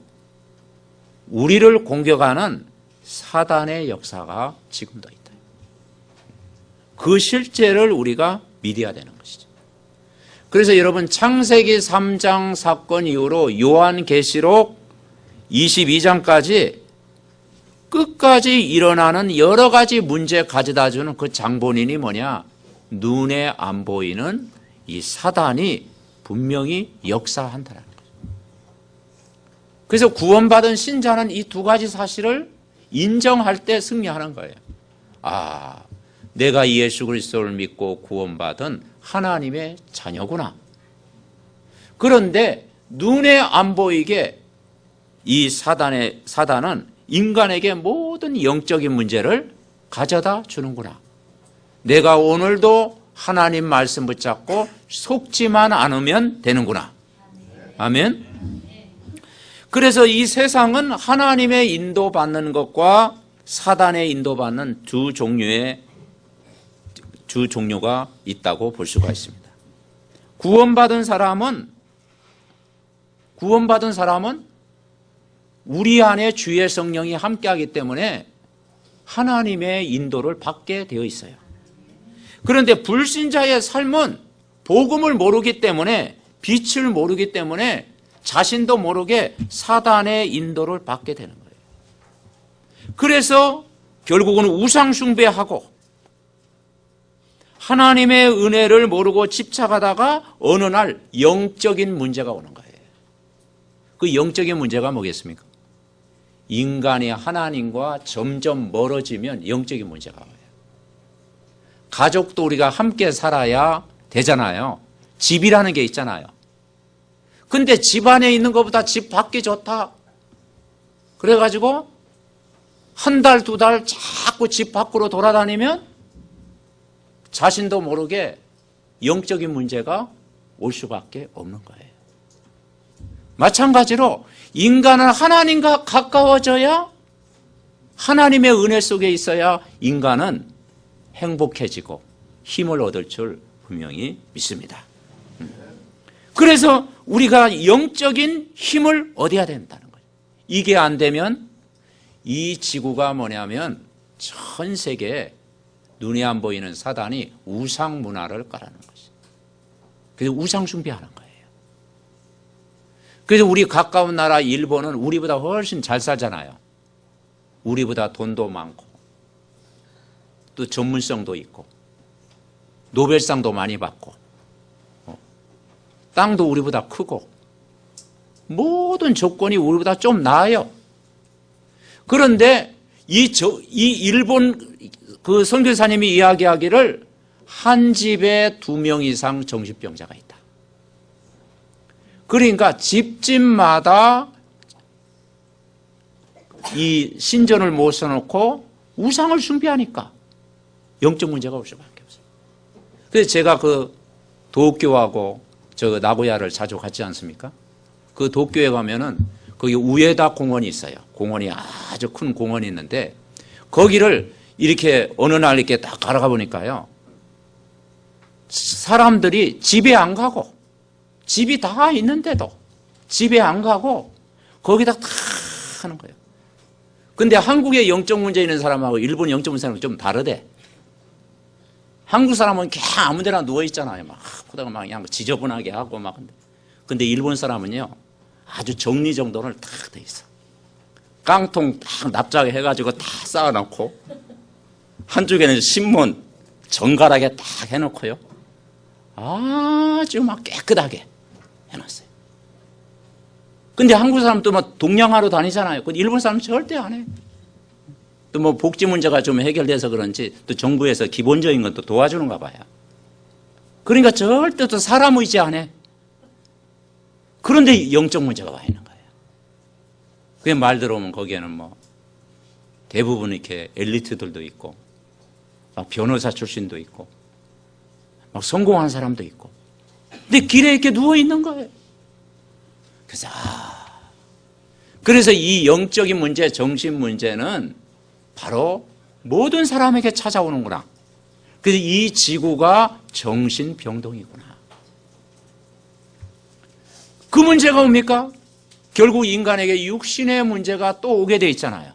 [SPEAKER 1] 우리를 공격하는 사단의 역사가 지금도 있다. 그 실제를 우리가 믿어야 되는 것이죠. 그래서 여러분 창세기 3장 사건 이후로 요한계시록 22장까지 끝까지 일어나는 여러 가지 문제 가져다 주는 그 장본인이 뭐냐? 눈에 안 보이는 이 사단이 분명히 역사한다는 거죠. 그래서 구원받은 신자는 이 두 가지 사실을 인정할 때 승리하는 거예요. 아, 내가 예수 그리스도를 믿고 구원받은 하나님의 자녀구나. 그런데 눈에 안 보이게 이 사단은 인간에게 모든 영적인 문제를 가져다 주는구나. 내가 오늘도 하나님 말씀 붙잡고 속지만 않으면 되는구나. 아멘. 그래서 이 세상은 하나님의 인도받는 것과 사단의 인도받는 두 종류가 있다고 볼 수가 있습니다. 구원받은 사람은 우리 안에 주의 성령이 함께하기 때문에 하나님의 인도를 받게 되어 있어요. 그런데 불신자의 삶은 복음을 모르기 때문에, 빛을 모르기 때문에 자신도 모르게 사단의 인도를 받게 되는 거예요. 그래서 결국은 우상 숭배하고 하나님의 은혜를 모르고 집착하다가 어느 날 영적인 문제가 오는 거예요. 그 영적인 문제가 뭐겠습니까? 인간이 하나님과 점점 멀어지면 영적인 문제가 와요. 가족도 우리가 함께 살아야 되잖아요. 집이라는 게 있잖아요. 근데 집 안에 있는 것보다 집 밖이 좋다. 그래가지고 한 달, 두 달 자꾸 집 밖으로 돌아다니면 자신도 모르게 영적인 문제가 올 수밖에 없는 거예요. 마찬가지로 인간은 하나님과 가까워져야, 하나님의 은혜 속에 있어야 인간은 행복해지고 힘을 얻을 줄 분명히 믿습니다. 그래서 우리가 영적인 힘을 얻어야 된다는 거예요. 이게 안 되면 이 지구가 뭐냐면 전 세계에 눈에 안 보이는 사단이 우상 문화를 깔아놓은 것이죠. 그래서 우상 숭배하는 거예요. 그래서 우리 가까운 나라 일본은 우리보다 훨씬 잘 살잖아요. 우리보다 돈도 많고 또 전문성도 있고 노벨상도 많이 받고 땅도 우리보다 크고 모든 조건이 우리보다 좀 나아요. 그런데 이 일본 그 선교사님이 이야기하기를 한 집에 2명 이상 정신병자가 있다. 그러니까 집집마다 이 신전을 모셔놓고 우상을 숭배하니까 영적 문제가 올 수밖에 없어요. 그래서 제가 그 도쿄하고 저 나고야를 자주 갔지 않습니까? 그 도쿄에 가면은 거기 우에다 공원이 있어요. 공원이 아주 큰 공원이 있는데 거기를 이렇게 어느 날 이렇게 딱 걸어가 보니까요. 사람들이 집에 안 가고 집이 다 있는데도 집에 안 가고 거기다 다 하는 거예요. 근데 한국의 영적 문제 있는 사람하고 일본 영적 문제 있는 사람은 좀 다르대. 한국 사람은 그냥 아무 데나 누워 있잖아요. 막 그다가 막 그냥 지저분하게 하고 막. 근데 일본 사람은요 아주 정리정돈을 딱 돼 있어. 깡통 딱 납작하게 해가지고 다 쌓아놓고 한쪽에는 신문 정갈하게 딱 해놓고요. 아주 막 깨끗하게 해놨어요. 근데 한국 사람도 막 동양하러 다니잖아요. 근데 일본 사람은 절대 안 해. 또 뭐 복지 문제가 좀 해결돼서 그런지 또 정부에서 기본적인 건 또 도와주는가 봐요. 그러니까 절대 또 사람 의지 안 해. 그런데 영적 문제가 와 있는 거예요. 그게 말 들어오면 거기에는 뭐 대부분 이렇게 엘리트들도 있고 막 변호사 출신도 있고 막 성공한 사람도 있고 근데 길에 이렇게 누워 있는 거예요. 그래서 이 영적인 문제, 정신 문제는 바로 모든 사람에게 찾아오는구나. 그래서 이 지구가 정신병동이구나. 그 문제가 뭡니까? 결국 인간에게 육신의 문제가 또 오게 돼 있잖아요.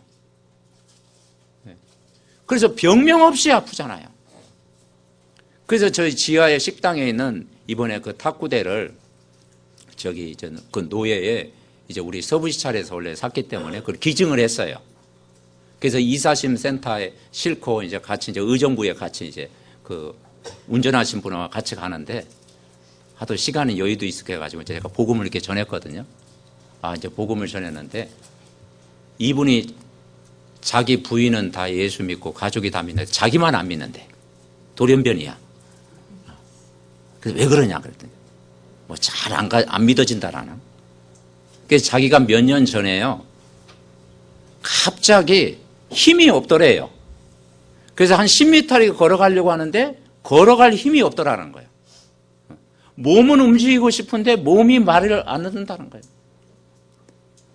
[SPEAKER 1] 그래서 병명 없이 아프잖아요. 그래서 저희 지하의 식당에 있는 이번에 그 탁구대를 저기 그 노예에 이제 우리 서부시찰에서 원래 샀기 때문에 그걸 기증을 했어요. 그래서 이사심 센터에 싣고 이제 같이 이제 의정부에 같이 이제 그 운전하신 분과 같이 가는데 하도 시간이 여유도 있게 해가지고 제가 복음을 이렇게 전했거든요. 이제 복음을 전했는데 이분이 자기 부인은 다 예수 믿고 가족이 다 믿는데 자기만 안 믿는데 돌연변이야. 그래서 왜 그러냐 그랬더니 뭐 잘 안 믿어진다라는. 그래서 자기가 몇 년 전에요. 갑자기 힘이 없더래요. 그래서 한 10m를 걸어가려고 하는데 걸어갈 힘이 없더라는 거예요. 몸은 움직이고 싶은데 몸이 말을 안 듣는다는 거예요.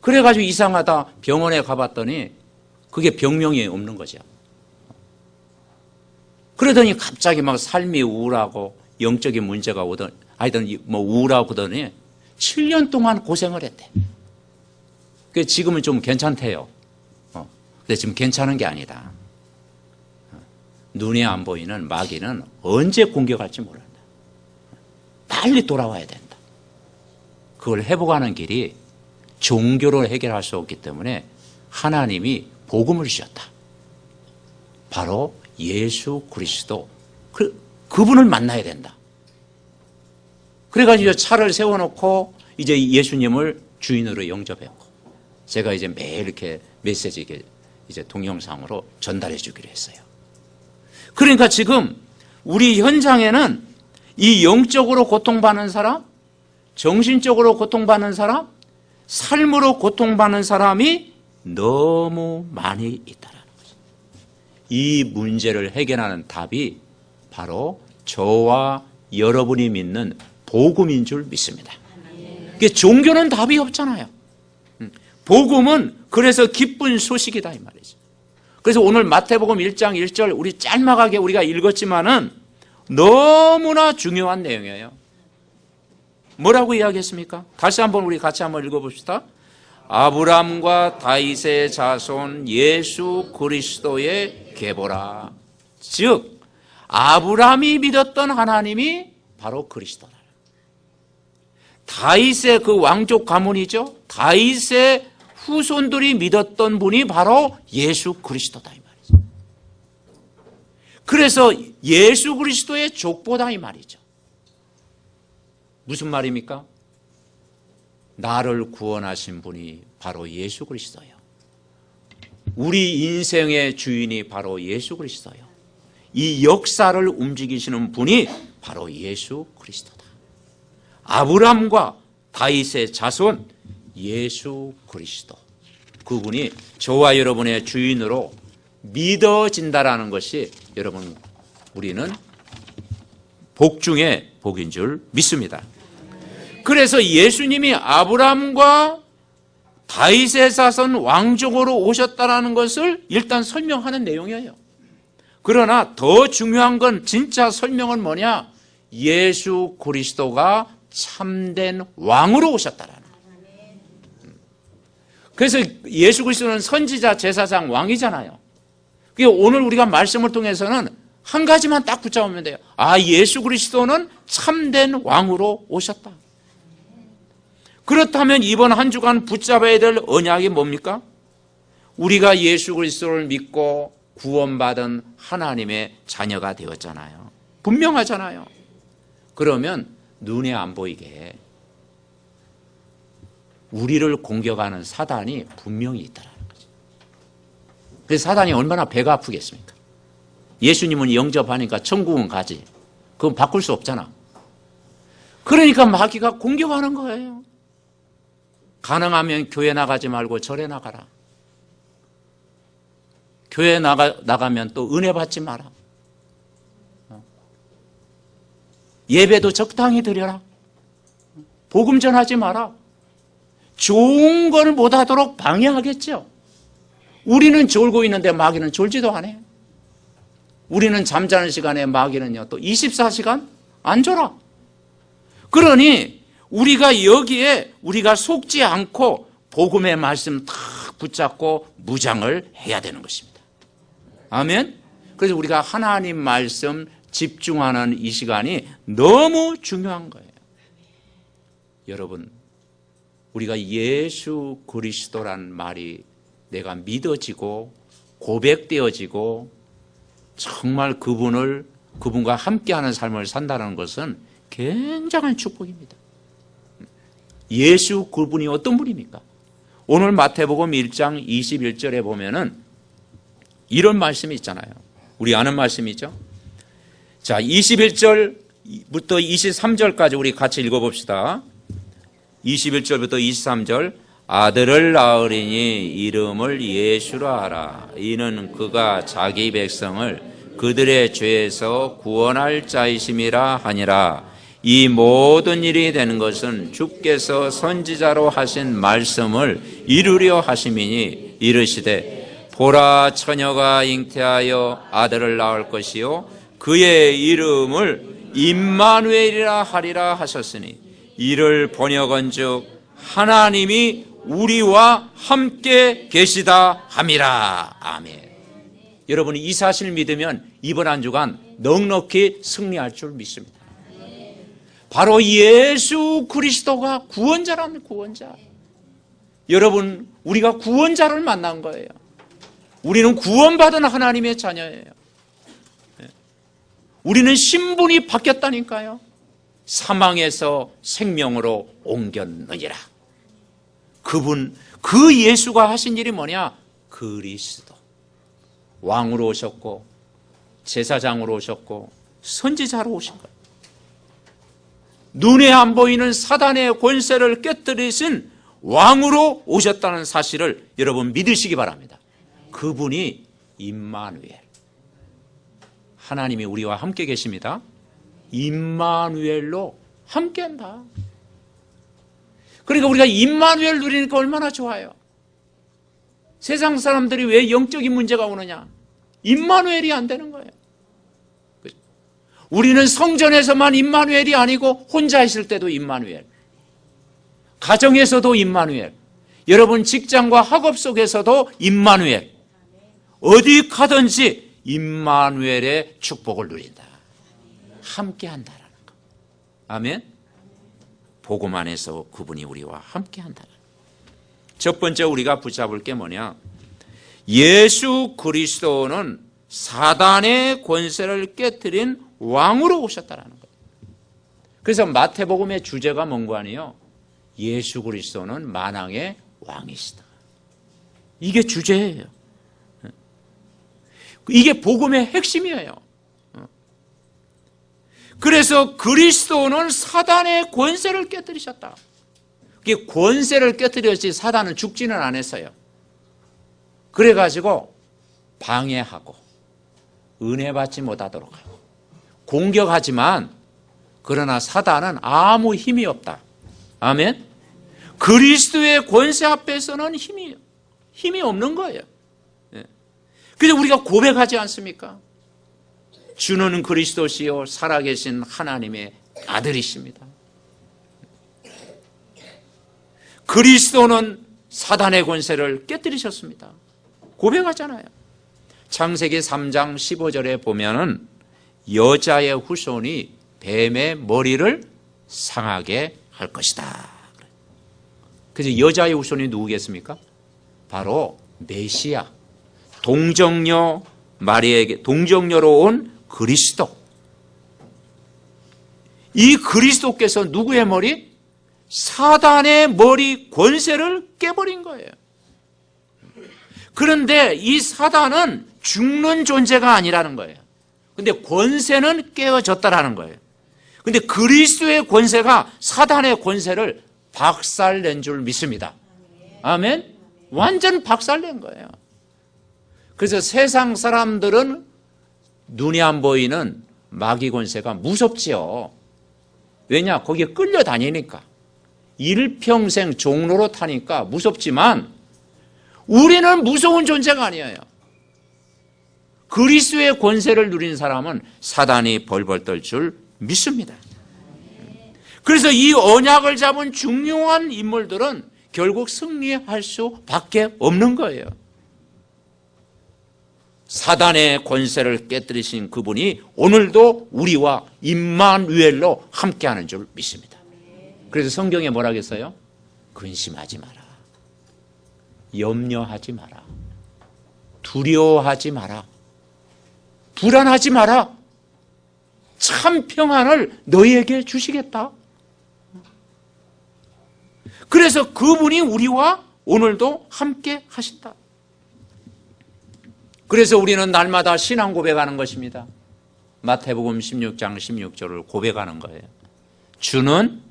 [SPEAKER 1] 그래가지고 이상하다 병원에 가봤더니 그게 병명이 없는 거죠. 그러더니 갑자기 막 삶이 우울하고 영적인 문제가 오더니 하여튼 뭐 우울하고 그러더니 7년 동안 고생을 했대. 그 지금은 좀 괜찮대요. 근데 지금 괜찮은 게 아니다. 눈에 안 보이는 마귀는 언제 공격할지 모른다. 빨리 돌아와야 된다. 그걸 회복하는 길이 종교로 해결할 수 없기 때문에 하나님이 복음을 주셨다. 바로 예수 그리스도. 그분을 만나야 된다. 그래가지고 차를 세워놓고 이제 예수님을 주인으로 영접했고 제가 이제 매일 이렇게 메시지 이제 동영상으로 전달해 주기로 했어요. 그러니까 지금 우리 현장에는 이 영적으로 고통받는 사람, 정신적으로 고통받는 사람, 삶으로 고통받는 사람이 너무 많이 있다는 거죠. 이 문제를 해결하는 답이 바로 저와 여러분이 믿는 복음인 줄 믿습니다. 종교는 답이 없잖아요. 복음은 그래서 기쁜 소식이다 이 말이죠. 그래서 오늘 마태복음 1장 1절 우리 짤막하게 우리가 읽었지만은 너무나 중요한 내용이에요. 뭐라고 이야기했습니까? 다시 한번 우리 같이 한번 읽어봅시다. 아브람과 다윗의 자손 예수 그리스도의 계보라. 즉 아브람이 믿었던 하나님이 바로 그리스도다. 다윗의 그 왕족 가문이죠. 다윗의 후손들이 믿었던 분이 바로 예수 그리스도다 이 말이죠. 그래서 예수 그리스도의 족보다 이 말이죠. 무슨 말입니까? 나를 구원하신 분이 바로 예수 그리스도예요. 우리 인생의 주인이 바로 예수 그리스도예요. 이 역사를 움직이시는 분이 바로 예수 그리스도다. 아브람과 다윗의 자손 예수 그리스도. 그분이 저와 여러분의 주인으로 믿어진다라는 것이 여러분 우리는 복 중에 복인 줄 믿습니다. 그래서 예수님이 아브람과 다윗의 자손 왕족으로 오셨다라는 것을 일단 설명하는 내용이에요. 그러나 더 중요한 건 진짜 설명은 뭐냐? 예수 그리스도가 참된 왕으로 오셨다라는 거예요. 그래서 예수 그리스도는 선지자, 제사장, 왕이잖아요. 오늘 우리가 말씀을 통해서는 한 가지만 딱 붙잡으면 돼요. 아, 예수 그리스도는 참된 왕으로 오셨다. 그렇다면 이번 한 주간 붙잡아야 될 언약이 뭡니까? 우리가 예수 그리스도를 믿고 구원받은 하나님의 자녀가 되었잖아요. 분명하잖아요. 그러면 눈에 안 보이게 우리를 공격하는 사단이 분명히 있다는 거죠. 그래서 사단이 얼마나 배가 아프겠습니까? 예수님은 영접하니까 천국은 가지. 그건 바꿀 수 없잖아. 그러니까 마귀가 공격하는 거예요. 가능하면 교회 나가지 말고 절에 나가라. 교회 나가면 또 은혜 받지 마라. 예배도 적당히 드려라. 복음 전하지 마라. 좋은 걸 못하도록 방해하겠죠. 우리는 졸고 있는데 마귀는 졸지도 않아요. 우리는 잠자는 시간에 마귀는요 또 24시간 안 졸아. 그러니 우리가 여기에 우리가 속지 않고 복음의 말씀 탁 붙잡고 무장을 해야 되는 것입니다. 아멘. 그래서 우리가 하나님 말씀 집중하는 이 시간이 너무 중요한 거예요. 여러분, 우리가 예수 그리스도란 말이 내가 믿어지고 고백되어지고 정말 그분과 함께하는 삶을 산다는 것은 굉장한 축복입니다. 예수 그분이 어떤 분입니까? 오늘 마태복음 1장 21절에 보면은 이런 말씀이 있잖아요. 우리 아는 말씀이죠. 자, 21절부터 23절까지 우리 같이 읽어봅시다. 21절부터 23절. 아들을 낳으리니 이름을 예수라 하라. 이는 그가 자기 백성을 그들의 죄에서 구원할 자이심이라 하니라. 이 모든 일이 되는 것은 주께서 선지자로 하신 말씀을 이루려 하심이니 이르시되 보라 처녀가 잉태하여 아들을 낳을 것이요 그의 이름을 임마누엘이라 하리라 하셨으니 이를 번역한즉 하나님이 우리와 함께 계시다 함이라. 아멘. 여러분이 이 사실을 믿으면 이번 한 주간 넉넉히 승리할 줄 믿습니다. 바로 예수 그리스도가 구원자라는 구원자. 여러분, 우리가 구원자를 만난 거예요. 우리는 구원받은 하나님의 자녀예요. 우리는 신분이 바뀌었다니까요. 사망에서 생명으로 옮겼느니라. 그 예수가 하신 일이 뭐냐? 그리스도. 왕으로 오셨고, 제사장으로 오셨고, 선지자로 오신 거예요. 눈에 안 보이는 사단의 권세를 깨뜨리신 왕으로 오셨다는 사실을 여러분 믿으시기 바랍니다. 그분이 임마누엘. 하나님이 우리와 함께 계십니다. 임마누엘로 함께한다. 그러니까 우리가 임마누엘 누리니까 얼마나 좋아요. 세상 사람들이 왜 영적인 문제가 오느냐? 임마누엘이 안 되는 거예요. 우리는 성전에서만 임마누엘이 아니고 혼자 있을 때도 임마누엘, 가정에서도 임마누엘, 여러분 직장과 학업 속에서도 임마누엘, 어디 가든지 임마누엘의 축복을 누린다. 함께한다라는 거. 아멘. 복음 안에서 그분이 우리와 함께한다는 거. 첫 번째 우리가 붙잡을 게 뭐냐? 예수 그리스도는 사단의 권세를 깨뜨린 왕으로 오셨다라는 거예요. 그래서 마태복음의 주제가 뭔가 아니에요? 예수 그리스도는 만왕의 왕이시다. 이게 주제예요. 이게 복음의 핵심이에요. 그래서 그리스도는 사단의 권세를 깨뜨리셨다. 이게 권세를 깨뜨렸지 사단은 죽지는 않았어요. 그래가지고 방해하고 은혜 받지 못하도록 하고 공격하지만 그러나 사단은 아무 힘이 없다. 아멘. 그리스도의 권세 앞에서는 힘이 없는 거예요. 그래서 우리가 고백하지 않습니까? 주는 그리스도시요 살아계신 하나님의 아들이십니다. 그리스도는 사단의 권세를 깨뜨리셨습니다. 고백하잖아요. 창세기 3장 15절에 보면은 여자의 후손이 뱀의 머리를 상하게 할 것이다. 그래서 여자의 후손이 누구겠습니까? 바로 메시아, 동정녀 마리아에게 동정녀로 온 그리스도. 이 그리스도께서 누구의 머리? 사단의 머리 권세를 깨버린 거예요. 그런데 이 사단은 죽는 존재가 아니라는 거예요. 근데 권세는 깨어졌다라는 거예요. 근데 그리스도의 권세가 사단의 권세를 박살낸 줄 믿습니다. 아멘? 완전 박살낸 거예요. 그래서 세상 사람들은 눈이 안 보이는 마귀 권세가 무섭지요. 왜냐? 거기에 끌려다니니까. 일평생 종로로 타니까 무섭지만 우리는 무서운 존재가 아니에요. 그리스도의 권세를 누린 사람은 사단이 벌벌 떨 줄 믿습니다. 그래서 이 언약을 잡은 중요한 인물들은 결국 승리할 수밖에 없는 거예요. 사단의 권세를 깨뜨리신 그분이 오늘도 우리와 임마누엘로 함께하는 줄 믿습니다. 그래서 성경에 뭐라 했어요? 근심하지 마라. 염려하지 마라. 두려워하지 마라. 불안하지 마라. 참 평안을 너희에게 주시겠다. 그래서 그분이 우리와 오늘도 함께 하신다. 그래서 우리는 날마다 신앙 고백하는 것입니다. 마태복음 16장 16절을 고백하는 거예요. 주는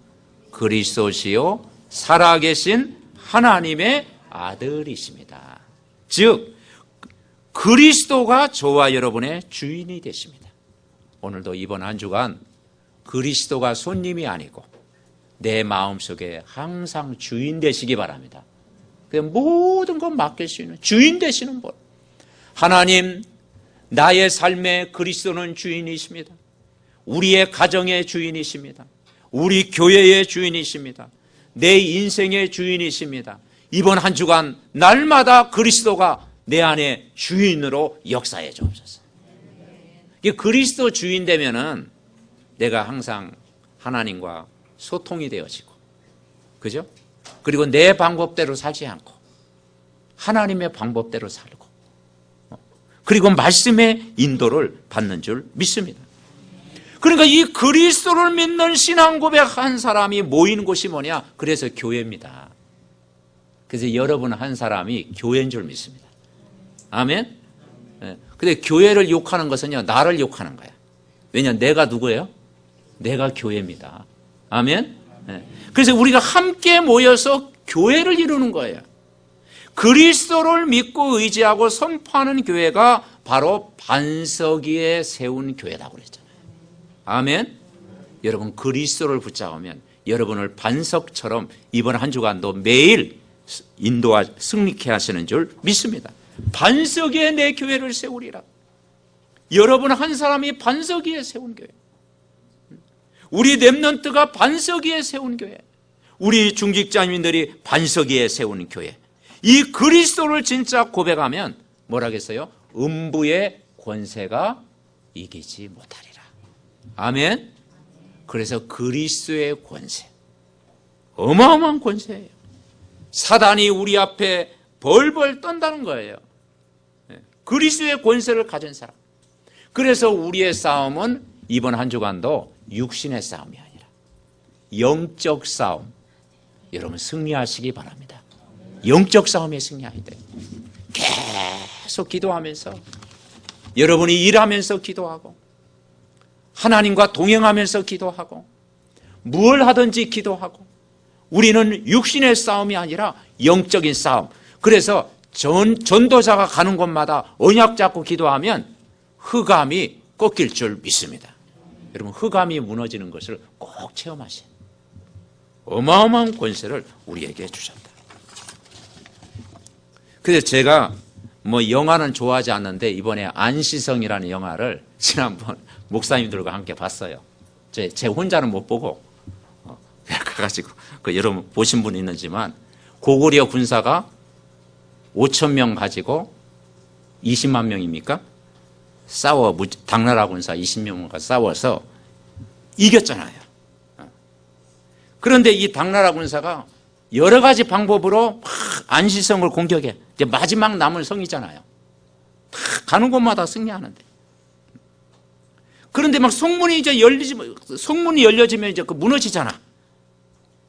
[SPEAKER 1] 그리스도시요 살아계신 하나님의 아들이십니다. 즉 그리스도가 저와 여러분의 주인이 되십니다. 오늘도 이번 한 주간 그리스도가 손님이 아니고 내 마음속에 항상 주인 되시기 바랍니다. 모든 것 맡길 수 있는 주인 되시는 분. 하나님, 나의 삶의 그리스도는 주인이십니다. 우리의 가정의 주인이십니다. 우리 교회의 주인이십니다. 내 인생의 주인이십니다. 이번 한 주간 날마다 그리스도가 내 안에 주인으로 역사해 주옵소서. 그리스도 주인 되면은 내가 항상 하나님과 소통이 되어지고, 그죠? 그리고 내 방법대로 살지 않고 하나님의 방법대로 살고, 그리고 말씀의 인도를 받는 줄 믿습니다. 그러니까 이 그리스도를 믿는 신앙 고백한 사람이 모이는 곳이 뭐냐? 그래서 교회입니다. 그래서 여러분 한 사람이 교회인 줄 믿습니다. 아멘? 근데 교회를 욕하는 것은요, 나를 욕하는 거야. 왜냐? 내가 누구예요? 내가 교회입니다. 아멘? 그래서 우리가 함께 모여서 교회를 이루는 거예요. 그리스도를 믿고 의지하고 선포하는 교회가 바로 반석 위에 세운 교회라고 그랬잖아요. 아멘? 여러분 그리스도를 붙잡으면 여러분을 반석처럼 이번 한 주간도 매일 인도와 승리케 하시는 줄 믿습니다. 반석 위에 내 교회를 세우리라. 여러분 한 사람이 반석 위에 세운 교회, 우리 렘넌트가 반석 위에 세운 교회, 우리 중직자님들이 반석 위에 세운 교회, 이 그리스도를 진짜 고백하면 뭐라겠어요? 음부의 권세가 이기지 못하리라. 아멘. 그래서 그리스도의 권세, 어마어마한 권세예요. 사단이 우리 앞에 벌벌 떤다는 거예요. 그리스도의 권세를 가진 사람. 그래서 우리의 싸움은 이번 한 주간도 육신의 싸움이 아니라 영적 싸움, 여러분 승리하시기 바랍니다. 영적 싸움에 승리해야 돼요. 계속 기도하면서, 여러분이 일하면서 기도하고, 하나님과 동행하면서 기도하고, 무엇을 하든지 기도하고, 우리는 육신의 싸움이 아니라 영적인 싸움. 그래서 전도자가 가는 곳마다 언약 잡고 기도하면 흑암이 꺾일 줄 믿습니다. 여러분 흑암이 무너지는 것을 꼭 체험하세요. 어마어마한 권세를 우리에게 주셨다. 그래서 제가 영화는 좋아하지 않는데 이번에 안시성이라는 영화를 지난번 목사님들과 함께 봤어요. 제 혼자는 못 보고 가가지고 여러분 보신 분 있는지만 고구려 군사가 5,000명 가지고 20만 명입니까? 당나라 군사 20명과 싸워서 이겼잖아요. 그런데 이 당나라 군사가 여러 가지 방법으로 막 안시성을 공격해. 이제 마지막 남은 성이잖아요. 다 가는 곳마다 승리하는데. 그런데 막 성문이 열려지면 이제 그 무너지잖아.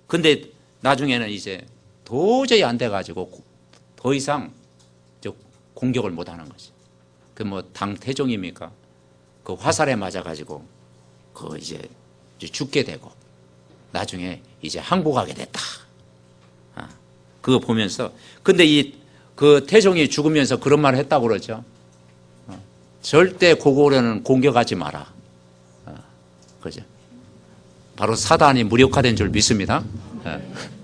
[SPEAKER 1] 근데 나중에는 이제 도저히 안 돼가지고 더 이상 공격을 못 하는 거지. 그 뭐 당태종입니까? 그 화살에 맞아가지고 그 이제 죽게 되고 나중에 이제 항복하게 됐다. 그거 보면서 근데 그 태종이 죽으면서 그런 말을 했다고 그러죠. 절대 고구려는 공격하지 마라. 그죠? 바로 사단이 무력화된 줄 믿습니다.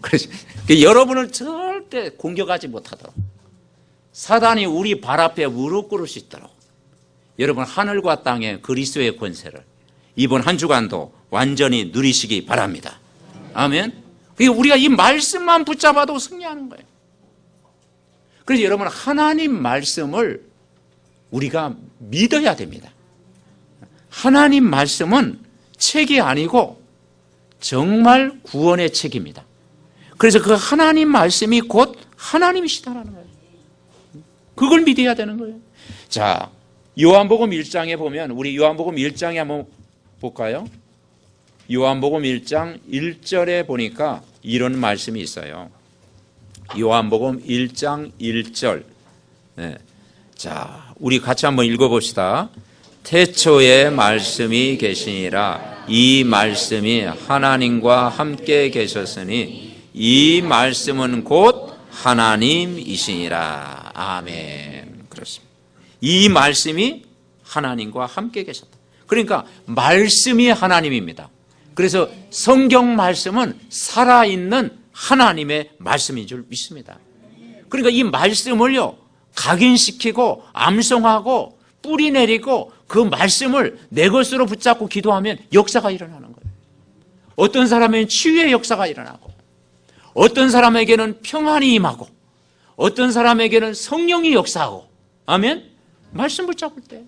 [SPEAKER 1] 그래서 여러분은 절대 공격하지 못하도록 사단이 우리 발 앞에 무릎 꿇을 수 있도록 여러분 하늘과 땅의 그리스도의 권세를 이번 한 주간도 완전히 누리시기 바랍니다. 아멘. 우리가 이 말씀만 붙잡아도 승리하는 거예요. 그래서 여러분 하나님 말씀을 우리가 믿어야 됩니다. 하나님 말씀은 책이 아니고 정말 구원의 책입니다. 그래서 그 하나님 말씀이 곧 하나님이시다라는 거예요. 그걸 믿어야 되는 거예요. 자, 요한복음 1장에 보면 우리 요한복음 1장에 한번 볼까요? 요한복음 1장 1절에 보니까 이런 말씀이 있어요. 요한복음 1장 1절. 네. 자, 우리 같이 한번 읽어봅시다. 태초에 말씀이 계시니라. 이 말씀이 하나님과 함께 계셨으니 이 말씀은 곧 하나님이시니라. 아멘. 그렇습니다. 이 말씀이 하나님과 함께 계셨다. 그러니까 말씀이 하나님입니다. 그래서 성경 말씀은 살아있는 하나님의 말씀인 줄 믿습니다. 그러니까 이 말씀을요 각인시키고 암송하고 뿌리 내리고 그 말씀을 내 것으로 붙잡고 기도하면 역사가 일어나는 거예요. 어떤 사람에게는 치유의 역사가 일어나고 어떤 사람에게는 평안이 임하고 어떤 사람에게는 성령이 역사하고 아멘? 말씀 붙잡을 때.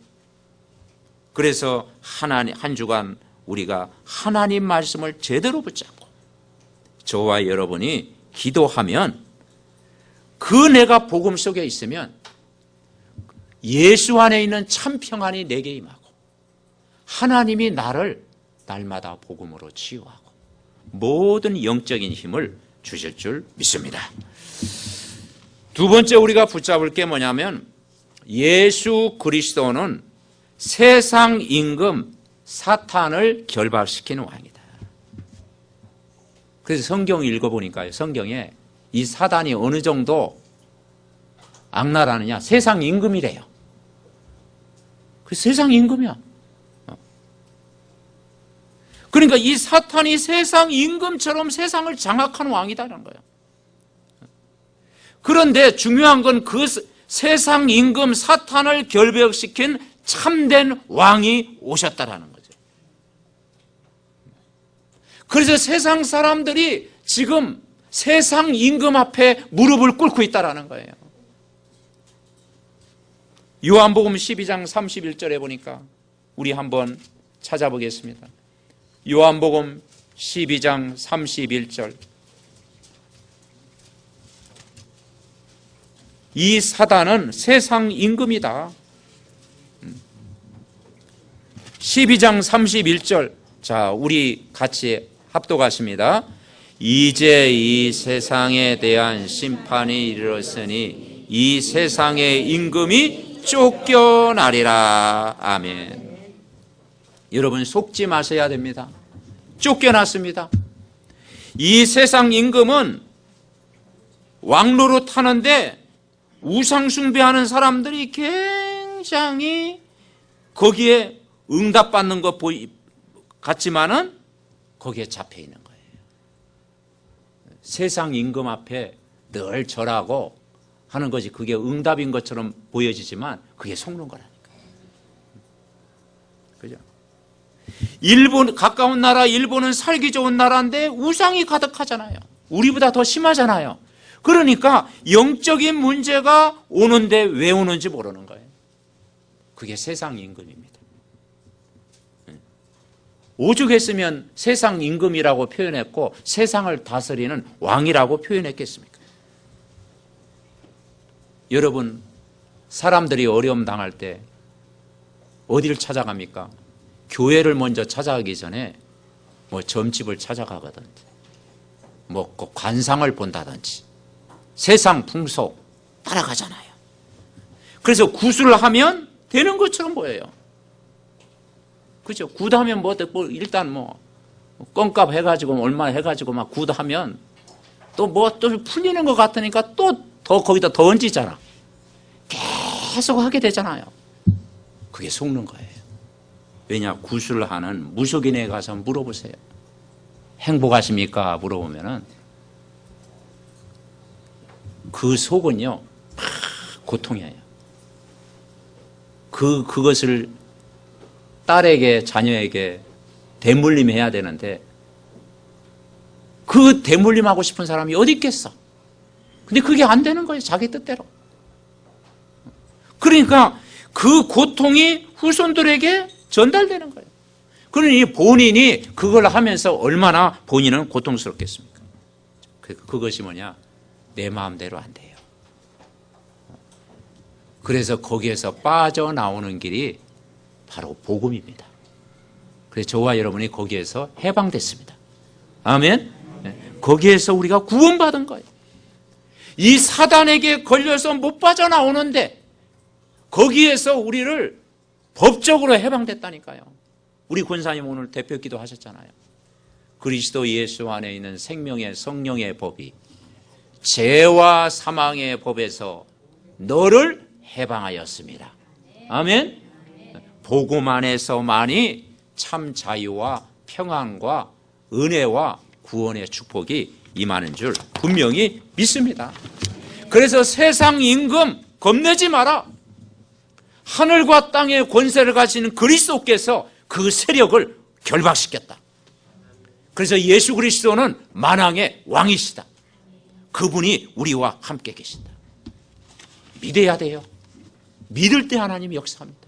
[SPEAKER 1] 그래서 한 주간 우리가 하나님 말씀을 제대로 붙잡고 저와 여러분이 기도하면 그 내가 복음 속에 있으면 예수 안에 있는 참 평안이 내게 임하고 하나님이 나를 날마다 복음으로 치유하고 모든 영적인 힘을 주실 줄 믿습니다. 두 번째 우리가 붙잡을 게 뭐냐면 예수 그리스도는 세상 임금 사탄을 결박시키는 왕이다. 그래서 성경 읽어보니까요. 성경에 이 사단이 어느 정도 악랄하느냐. 세상 임금이래요. 그 세상 임금이야. 그러니까 이 사탄이 세상 임금처럼 세상을 장악하는 왕이다라는 거예요. 그런데 중요한 건 그 세상 임금 사탄을 결벽시킨 참된 왕이 오셨다라는 거죠. 그래서 세상 사람들이 지금 세상 임금 앞에 무릎을 꿇고 있다라는 거예요. 요한복음 12장 31절에 보니까 우리 한번 찾아보겠습니다. 요한복음 12장 31절. 이 사단은 세상 임금이다. 12장 31절. 자, 우리 같이 합독하십니다. 이제 이 세상에 대한 심판이 이르렀으니 이 세상의 임금이 쫓겨나리라. 아멘. 여러분 속지 마셔야 됩니다. 쫓겨났습니다. 이 세상 임금은 왕로로 타는데 우상 숭배하는 사람들이 굉장히 거기에 응답받는 것 같지만은 거기에 잡혀 있는 거예요. 세상 임금 앞에 늘 절하고 하는 것이 그게 응답인 것처럼 보여지지만 그게 속는 거라니까. 그죠? 일본, 가까운 나라 일본은 살기 좋은 나라인데 우상이 가득하잖아요. 우리보다 더 심하잖아요. 그러니까 영적인 문제가 오는데 왜 오는지 모르는 거예요. 그게 세상 임금입니다. 오죽했으면 세상 임금이라고 표현했고 세상을 다스리는 왕이라고 표현했겠습니까? 여러분, 사람들이 어려움 당할 때 어디를 찾아갑니까? 교회를 먼저 찾아가기 전에 뭐 점집을 찾아가거든지 뭐 관상을 본다든지 세상 풍속 따라가잖아요. 그래서 굿을 하면 되는 것처럼 보여요. 그죠? 굿하면 뭐 일단 뭐 껌값 해가지고 얼마 해가지고 막 굿하면 또 뭐 또 풀리는 것 같으니까 또 더 거기다 더 얹히잖아. 계속 하게 되잖아요. 그게 속는 거예요. 왜냐? 굿을 하는 무속인에 가서 물어보세요. 행복하십니까? 물어보면은 그 속은요 고통이에요. 그것을 딸에게 자녀에게 대물림해야 되는데 그 대물림하고 싶은 사람이 어디 있겠어? 근데 그게 안 되는 거예요. 자기 뜻대로. 그러니까 그 고통이 후손들에게 전달되는 거예요. 그러니 본인이 그걸 하면서 얼마나 본인은 고통스럽겠습니까? 그것이 뭐냐? 내 마음대로 안 돼요. 그래서 거기에서 빠져나오는 길이 바로 복음입니다. 그래서 저와 여러분이 거기에서 해방됐습니다. 아멘? 거기에서 우리가 구원받은 거예요. 이 사단에게 걸려서 못 빠져나오는데 거기에서 우리를 법적으로 해방됐다니까요. 우리 권사님 오늘 대표 기도 하셨잖아요. 그리스도 예수 안에 있는 생명의 성령의 법이 죄와 사망의 법에서 너를 해방하였습니다. 아멘? 복음 안에서만이 참 자유와 평안과 은혜와 구원의 축복이 임하는 줄 분명히 믿습니다. 그래서 세상 임금 겁내지 마라. 하늘과 땅의 권세를 가지는 그리스도께서 그 세력을 결박시켰다. 그래서 예수 그리스도는 만왕의 왕이시다. 그분이 우리와 함께 계신다. 믿어야 돼요. 믿을 때 하나님이 역사합니다.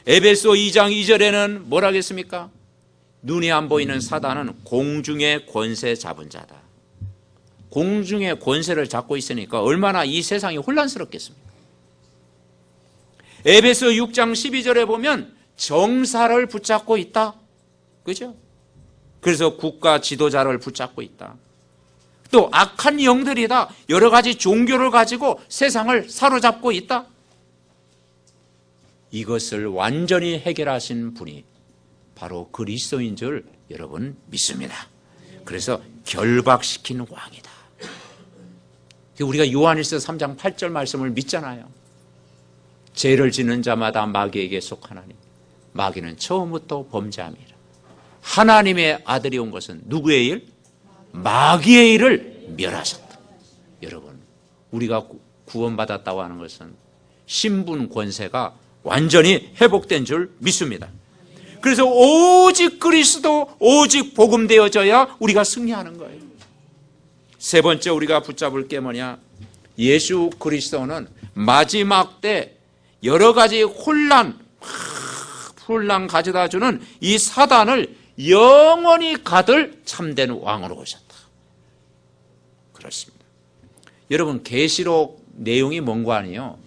[SPEAKER 1] 에베소 2장 2절에는 뭐라 하겠습니까? 눈이 안 보이는 사단은 공중의 권세 잡은 자다. 공중의 권세를 잡고 있으니까 얼마나 이 세상이 혼란스럽겠습니까? 에베소 6장 12절에 보면 정사를 붙잡고 있다. 그죠? 그래서 국가 지도자를 붙잡고 있다. 또 악한 영들이다. 여러 가지 종교를 가지고 세상을 사로잡고 있다. 이것을 완전히 해결하신 분이 바로 그리스도인 줄 여러분 믿습니다. 그래서 결박시킨 왕이다. 우리가 요한일서 3장 8절 말씀을 믿잖아요. 죄를 짓는 자마다 마귀에게 속하나니 마귀는 처음부터 범죄함이라. 하나님의 아들이 온 것은 누구의 일? 마귀의 일을 멸하셨다. 여러분, 우리가 구원받았다고 하는 것은 신분 권세가 완전히 회복된 줄 믿습니다. 그래서 오직 그리스도, 오직 복음되어져야 우리가 승리하는 거예요. 세 번째 우리가 붙잡을 게 뭐냐? 예수 그리스도는 마지막 때 여러 가지 혼란 가져다주는 이 사단을 영원히 가들 참된 왕으로 오셨다. 그렇습니다. 여러분, 계시록 내용이 뭔가 아니에요?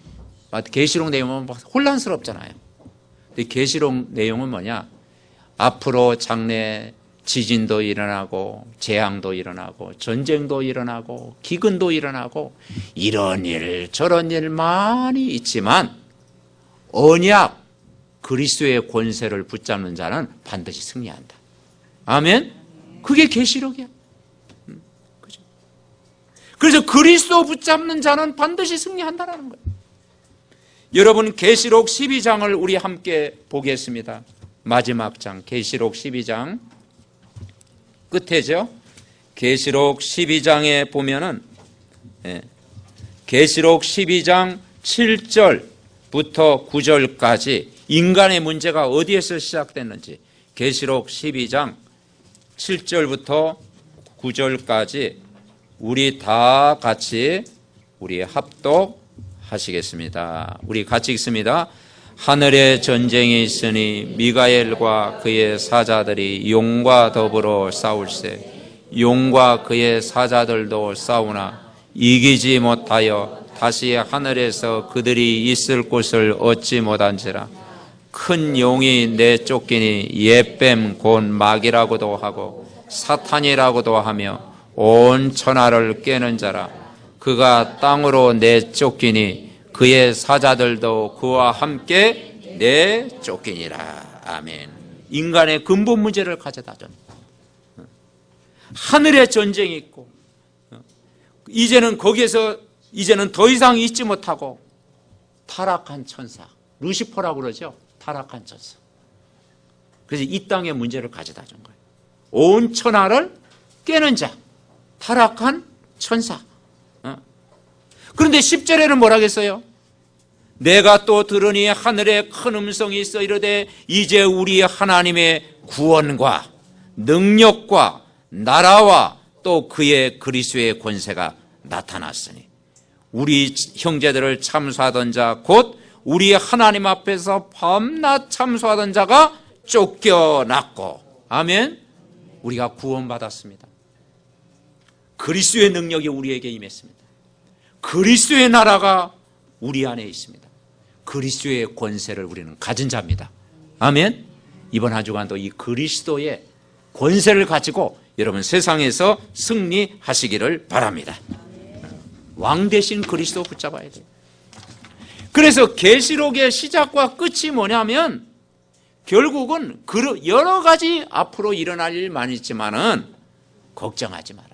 [SPEAKER 1] 계시록 내용은 혼란스럽잖아요. 근데 계시록 내용은 뭐냐? 앞으로 장래 지진도 일어나고 재앙도 일어나고 전쟁도 일어나고 기근도 일어나고 이런 일 저런 일 많이 있지만 언약 그리스도의 권세를 붙잡는 자는 반드시 승리한다. 아멘? 그게 계시록이야. 그죠? 그래서 그리스도 붙잡는 자는 반드시 승리한다라는 거예요. 여러분, 계시록 12장을 우리 함께 보겠습니다. 마지막 장 계시록 12장 끝에죠. 계시록 12장에 보면은 계시록 12장 7절부터 9절까지 인간의 문제가 어디에서 시작됐는지 계시록 12장 7절부터 9절까지 우리 다 같이 우리 합독하시겠습니다. 우리 같이 읽습니다. 하늘에 전쟁이 있으니 미가엘과 그의 사자들이 용과 더불어 싸울세. 용과 그의 사자들도 싸우나 이기지 못하여 다시 하늘에서 그들이 있을 곳을 얻지 못한지라. 큰 용이 내쫓기니 옛뱀 곧 마귀라고도 하고 사탄이라고도 하며 온 천하를 깨는 자라. 그가 땅으로 내쫓기니 그의 사자들도 그와 함께 내쫓기니라. 아멘. 인간의 근본 문제를 가져다 준 하늘에 전쟁이 있고 이제는 거기에서 이제는 더 이상 있지 못하고 타락한 천사, 루시퍼라고 그러죠. 타락한 천사. 그래서 이 땅의 문제를 가져다 준 거예요. 온 천하를 깨는 자, 타락한 천사. 그런데 10절에는 뭐라 했어요? 내가 또 들으니 하늘에 큰 음성이 있어 이르되 이제 우리 하나님의 구원과 능력과 나라와 또 그의 그리스도의 권세가 나타났으니 우리 형제들을 참수하던 자 곧 우리 하나님 앞에서 밤낮 참수하던 자가 쫓겨났고. 아멘. 우리가 구원받았습니다. 그리스도의 능력이 우리에게 임했습니다. 그리스도의 나라가 우리 안에 있습니다. 그리스도의 권세를 우리는 가진 자입니다. 아멘. 이번 한 주간도 이 그리스도의 권세를 가지고 여러분 세상에서 승리하시기를 바랍니다. 왕 대신 그리스도 붙잡아야 돼요. 그래서 계시록의 시작과 끝이 뭐냐면 결국은 여러 가지 앞으로 일어날 일만 있지만은 걱정하지 마라.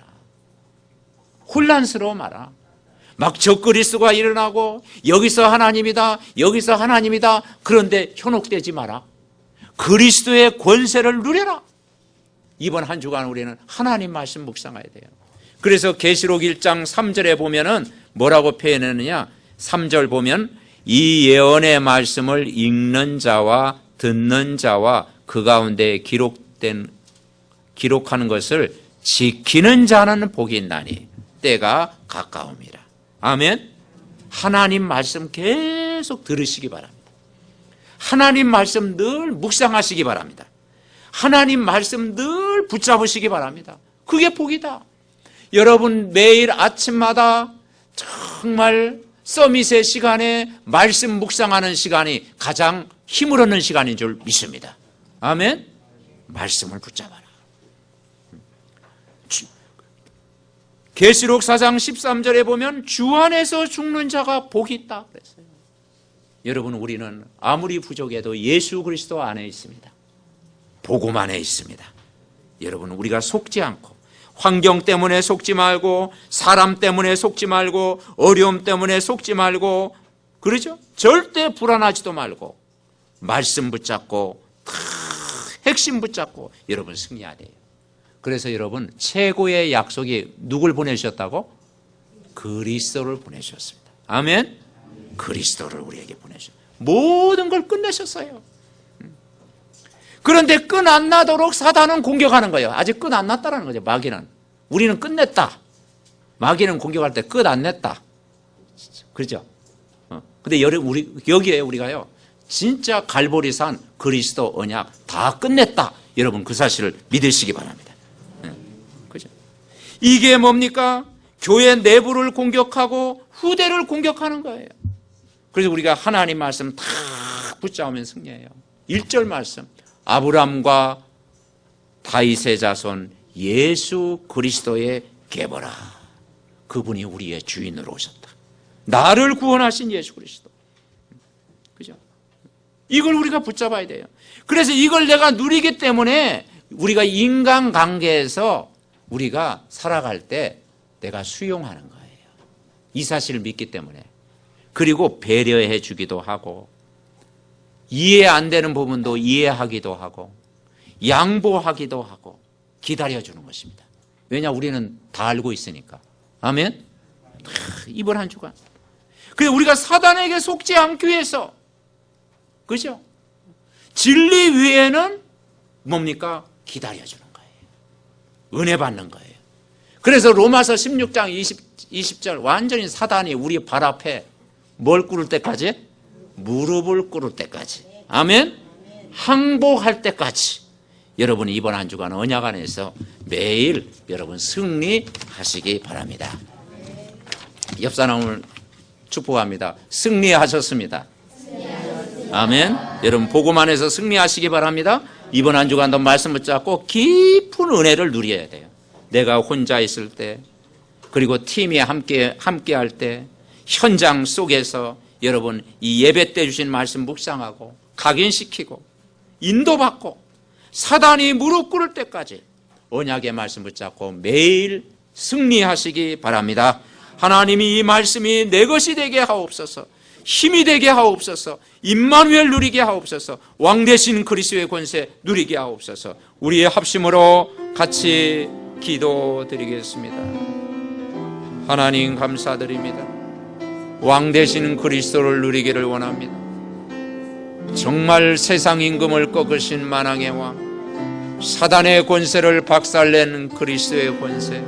[SPEAKER 1] 혼란스러워 마라. 막 적그리스도가 일어나고 여기서 하나님이다, 여기서 하나님이다. 그런데 현혹되지 마라. 그리스도의 권세를 누려라. 이번 한 주간 우리는 하나님 말씀 묵상해야 돼요. 그래서 계시록 1장 3절에 보면은 뭐라고 표현했느냐? 3절 보면 이 예언의 말씀을 읽는 자와 듣는 자와 그 가운데 기록하는 것을 지키는 자는 복이 있나니 때가 가까움이라. 아멘. 하나님 말씀 계속 들으시기 바랍니다. 하나님 말씀 늘 묵상하시기 바랍니다. 하나님 말씀 늘 붙잡으시기 바랍니다. 그게 복이다. 여러분 매일 아침마다 정말 서밋의 시간에 말씀 묵상하는 시간이 가장 힘을 얻는 시간인 줄 믿습니다. 아멘. 말씀을 붙잡아라. 계시록 4장 13절에 보면 주 안에서 죽는 자가 복이 있다 그랬어요. 여러분 우리는 아무리 부족해도 예수 그리스도 안에 있습니다. 복음 안에 있습니다. 여러분 우리가 속지 않고 환경 때문에 속지 말고 사람 때문에 속지 말고 어려움 때문에 속지 말고 그러죠? 절대 불안하지도 말고 말씀 붙잡고 핵심 붙잡고 여러분 승리해야 돼요. 그래서 여러분 최고의 약속이 누굴 보내주셨다고? 그리스도를 보내주셨습니다. 아멘. 그리스도를 우리에게 보내주셨어요. 모든 걸 끝내셨어요. 그런데 끝 안 나도록 사단은 공격하는 거예요. 아직 끝 안 났다는 거죠. 마귀는. 우리는 끝냈다. 마귀는 공격할 때 끝 안 냈다. 그렇죠? 근데 여기에 우리가요. 진짜 갈보리산 그리스도 언약 다 끝냈다. 여러분 그 사실을 믿으시기 바랍니다. 그죠? 이게 뭡니까? 교회 내부를 공격하고 후대를 공격하는 거예요. 그래서 우리가 하나님 말씀 다 붙잡으면 승리해요. 1절 말씀. 아브람과 다윗의 자손 예수 그리스도의 계보라. 그분이 우리의 주인으로 오셨다. 나를 구원하신 예수 그리스도. 그죠? 이걸 우리가 붙잡아야 돼요. 그래서 이걸 내가 누리기 때문에 우리가 인간관계에서 우리가 살아갈 때 내가 수용하는 거예요. 이 사실을 믿기 때문에. 그리고 배려해 주기도 하고 이해 안 되는 부분도 이해하기도 하고 양보하기도 하고 기다려주는 것입니다. 왜냐 우리는 다 알고 있으니까. 아멘. 이번 한 주간 그래서 우리가 사단에게 속지 않기 위해서 그죠? 진리 위에는 뭡니까? 기다려주는 거예요. 은혜 받는 거예요. 그래서 로마서 16장 20절 완전히 사단이 우리 발 앞에 뭘 꾸를 때까지? 무릎을 꿇을 때까지, 아멘, 항복할 때까지 여러분이 이번 한 주간 언약 안에서 매일 여러분 승리하시기 바랍니다. 옆 사람을 축복합니다. 승리하셨습니다. 아멘. 여러분 복음 안에서 승리하시기 바랍니다. 이번 한 주간도 말씀 붙잡고 깊은 은혜를 누려야 돼요. 내가 혼자 있을 때, 그리고 팀이 함께 할 때, 현장 속에서 여러분 이 예배 때 주신 말씀 묵상하고 각인시키고 인도받고 사단이 무릎 꿇을 때까지 언약의 말씀 붙잡고 매일 승리하시기 바랍니다. 하나님이 이 말씀이 내 것이 되게 하옵소서, 힘이 되게 하옵소서, 임마누엘 누리게 하옵소서, 왕 되신 그리스도의 권세 누리게 하옵소서. 우리의 합심으로 같이 기도드리겠습니다. 하나님 감사드립니다. 왕 되신 그리스도를 누리기를 원합니다. 정말 세상 임금을 꺾으신 만왕의 왕, 사단의 권세를 박살낸 그리스도의 권세,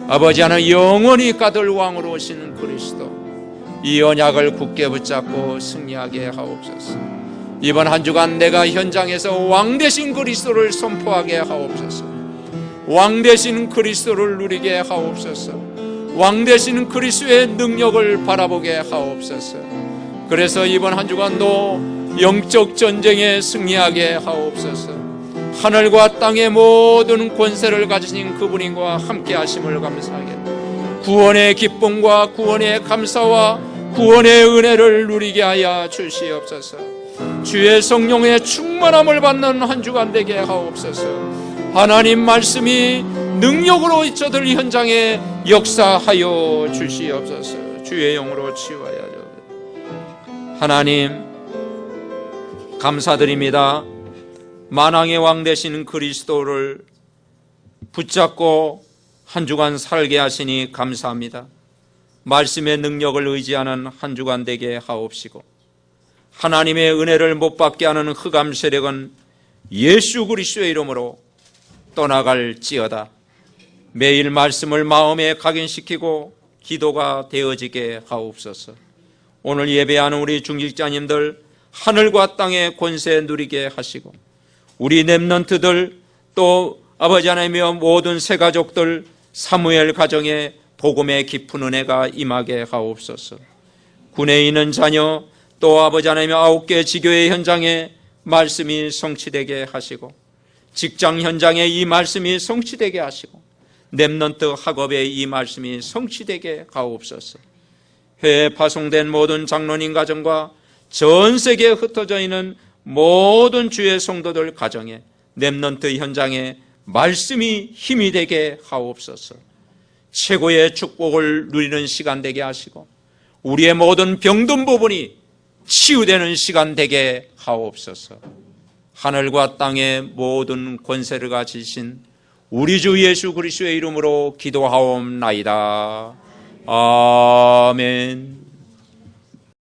[SPEAKER 1] 아버지 하나님 영원히 가들 왕으로 오시는 그리스도, 이 언약을 굳게 붙잡고 승리하게 하옵소서. 이번 한 주간 내가 현장에서 왕 되신 그리스도를 선포하게 하옵소서. 왕 되신 그리스도를 누리게 하옵소서. 왕 되신 그리스도의 능력을 바라보게 하옵소서. 그래서 이번 한 주간도 영적 전쟁에 승리하게 하옵소서. 하늘과 땅의 모든 권세를 가지신 그분과 함께 하심을 감사하게, 구원의 기쁨과 구원의 감사와 구원의 은혜를 누리게 하여 주시옵소서. 주의 성령의 충만함을 받는 한 주간 되게 하옵소서. 하나님 말씀이 능력으로 저들 현장에 역사하여 주시옵소서. 주의 영으로 치유하여 주옵소서. 하나님 감사드립니다. 만왕의 왕 되시는 그리스도를 붙잡고 한 주간 살게 하시니 감사합니다. 말씀의 능력을 의지하는 한 주간 되게 하옵시고, 하나님의 은혜를 못 받게 하는 흑암 세력은 예수 그리스도의 이름으로 떠나갈지어다. 매일 말씀을 마음에 각인시키고 기도가 되어지게 하옵소서. 오늘 예배하는 우리 중직자님들 하늘과 땅의 권세 누리게 하시고, 우리 렘넌트들 또 아버지 하나님의 모든 새 가족들 사무엘 가정에 복음의 깊은 은혜가 임하게 하옵소서. 군에 있는 자녀 또 아버지 하나님의 9개 지교회 현장에 말씀이 성취되게 하시고, 직장 현장에 이 말씀이 성취되게 하시고, 렘넌트 학업에 이 말씀이 성취되게 하옵소서. 해외에 파송된 모든 장로님 가정과 전 세계에 흩어져 있는 모든 주의 성도들 가정에, 렘넌트 현장에 말씀이 힘이 되게 하옵소서. 최고의 축복을 누리는 시간 되게 하시고, 우리의 모든 병든 부분이 치유되는 시간 되게 하옵소서. 하늘과 땅의 모든 권세를 가지신 우리 주 예수 그리스도의 이름으로 기도하옵나이다. 아멘.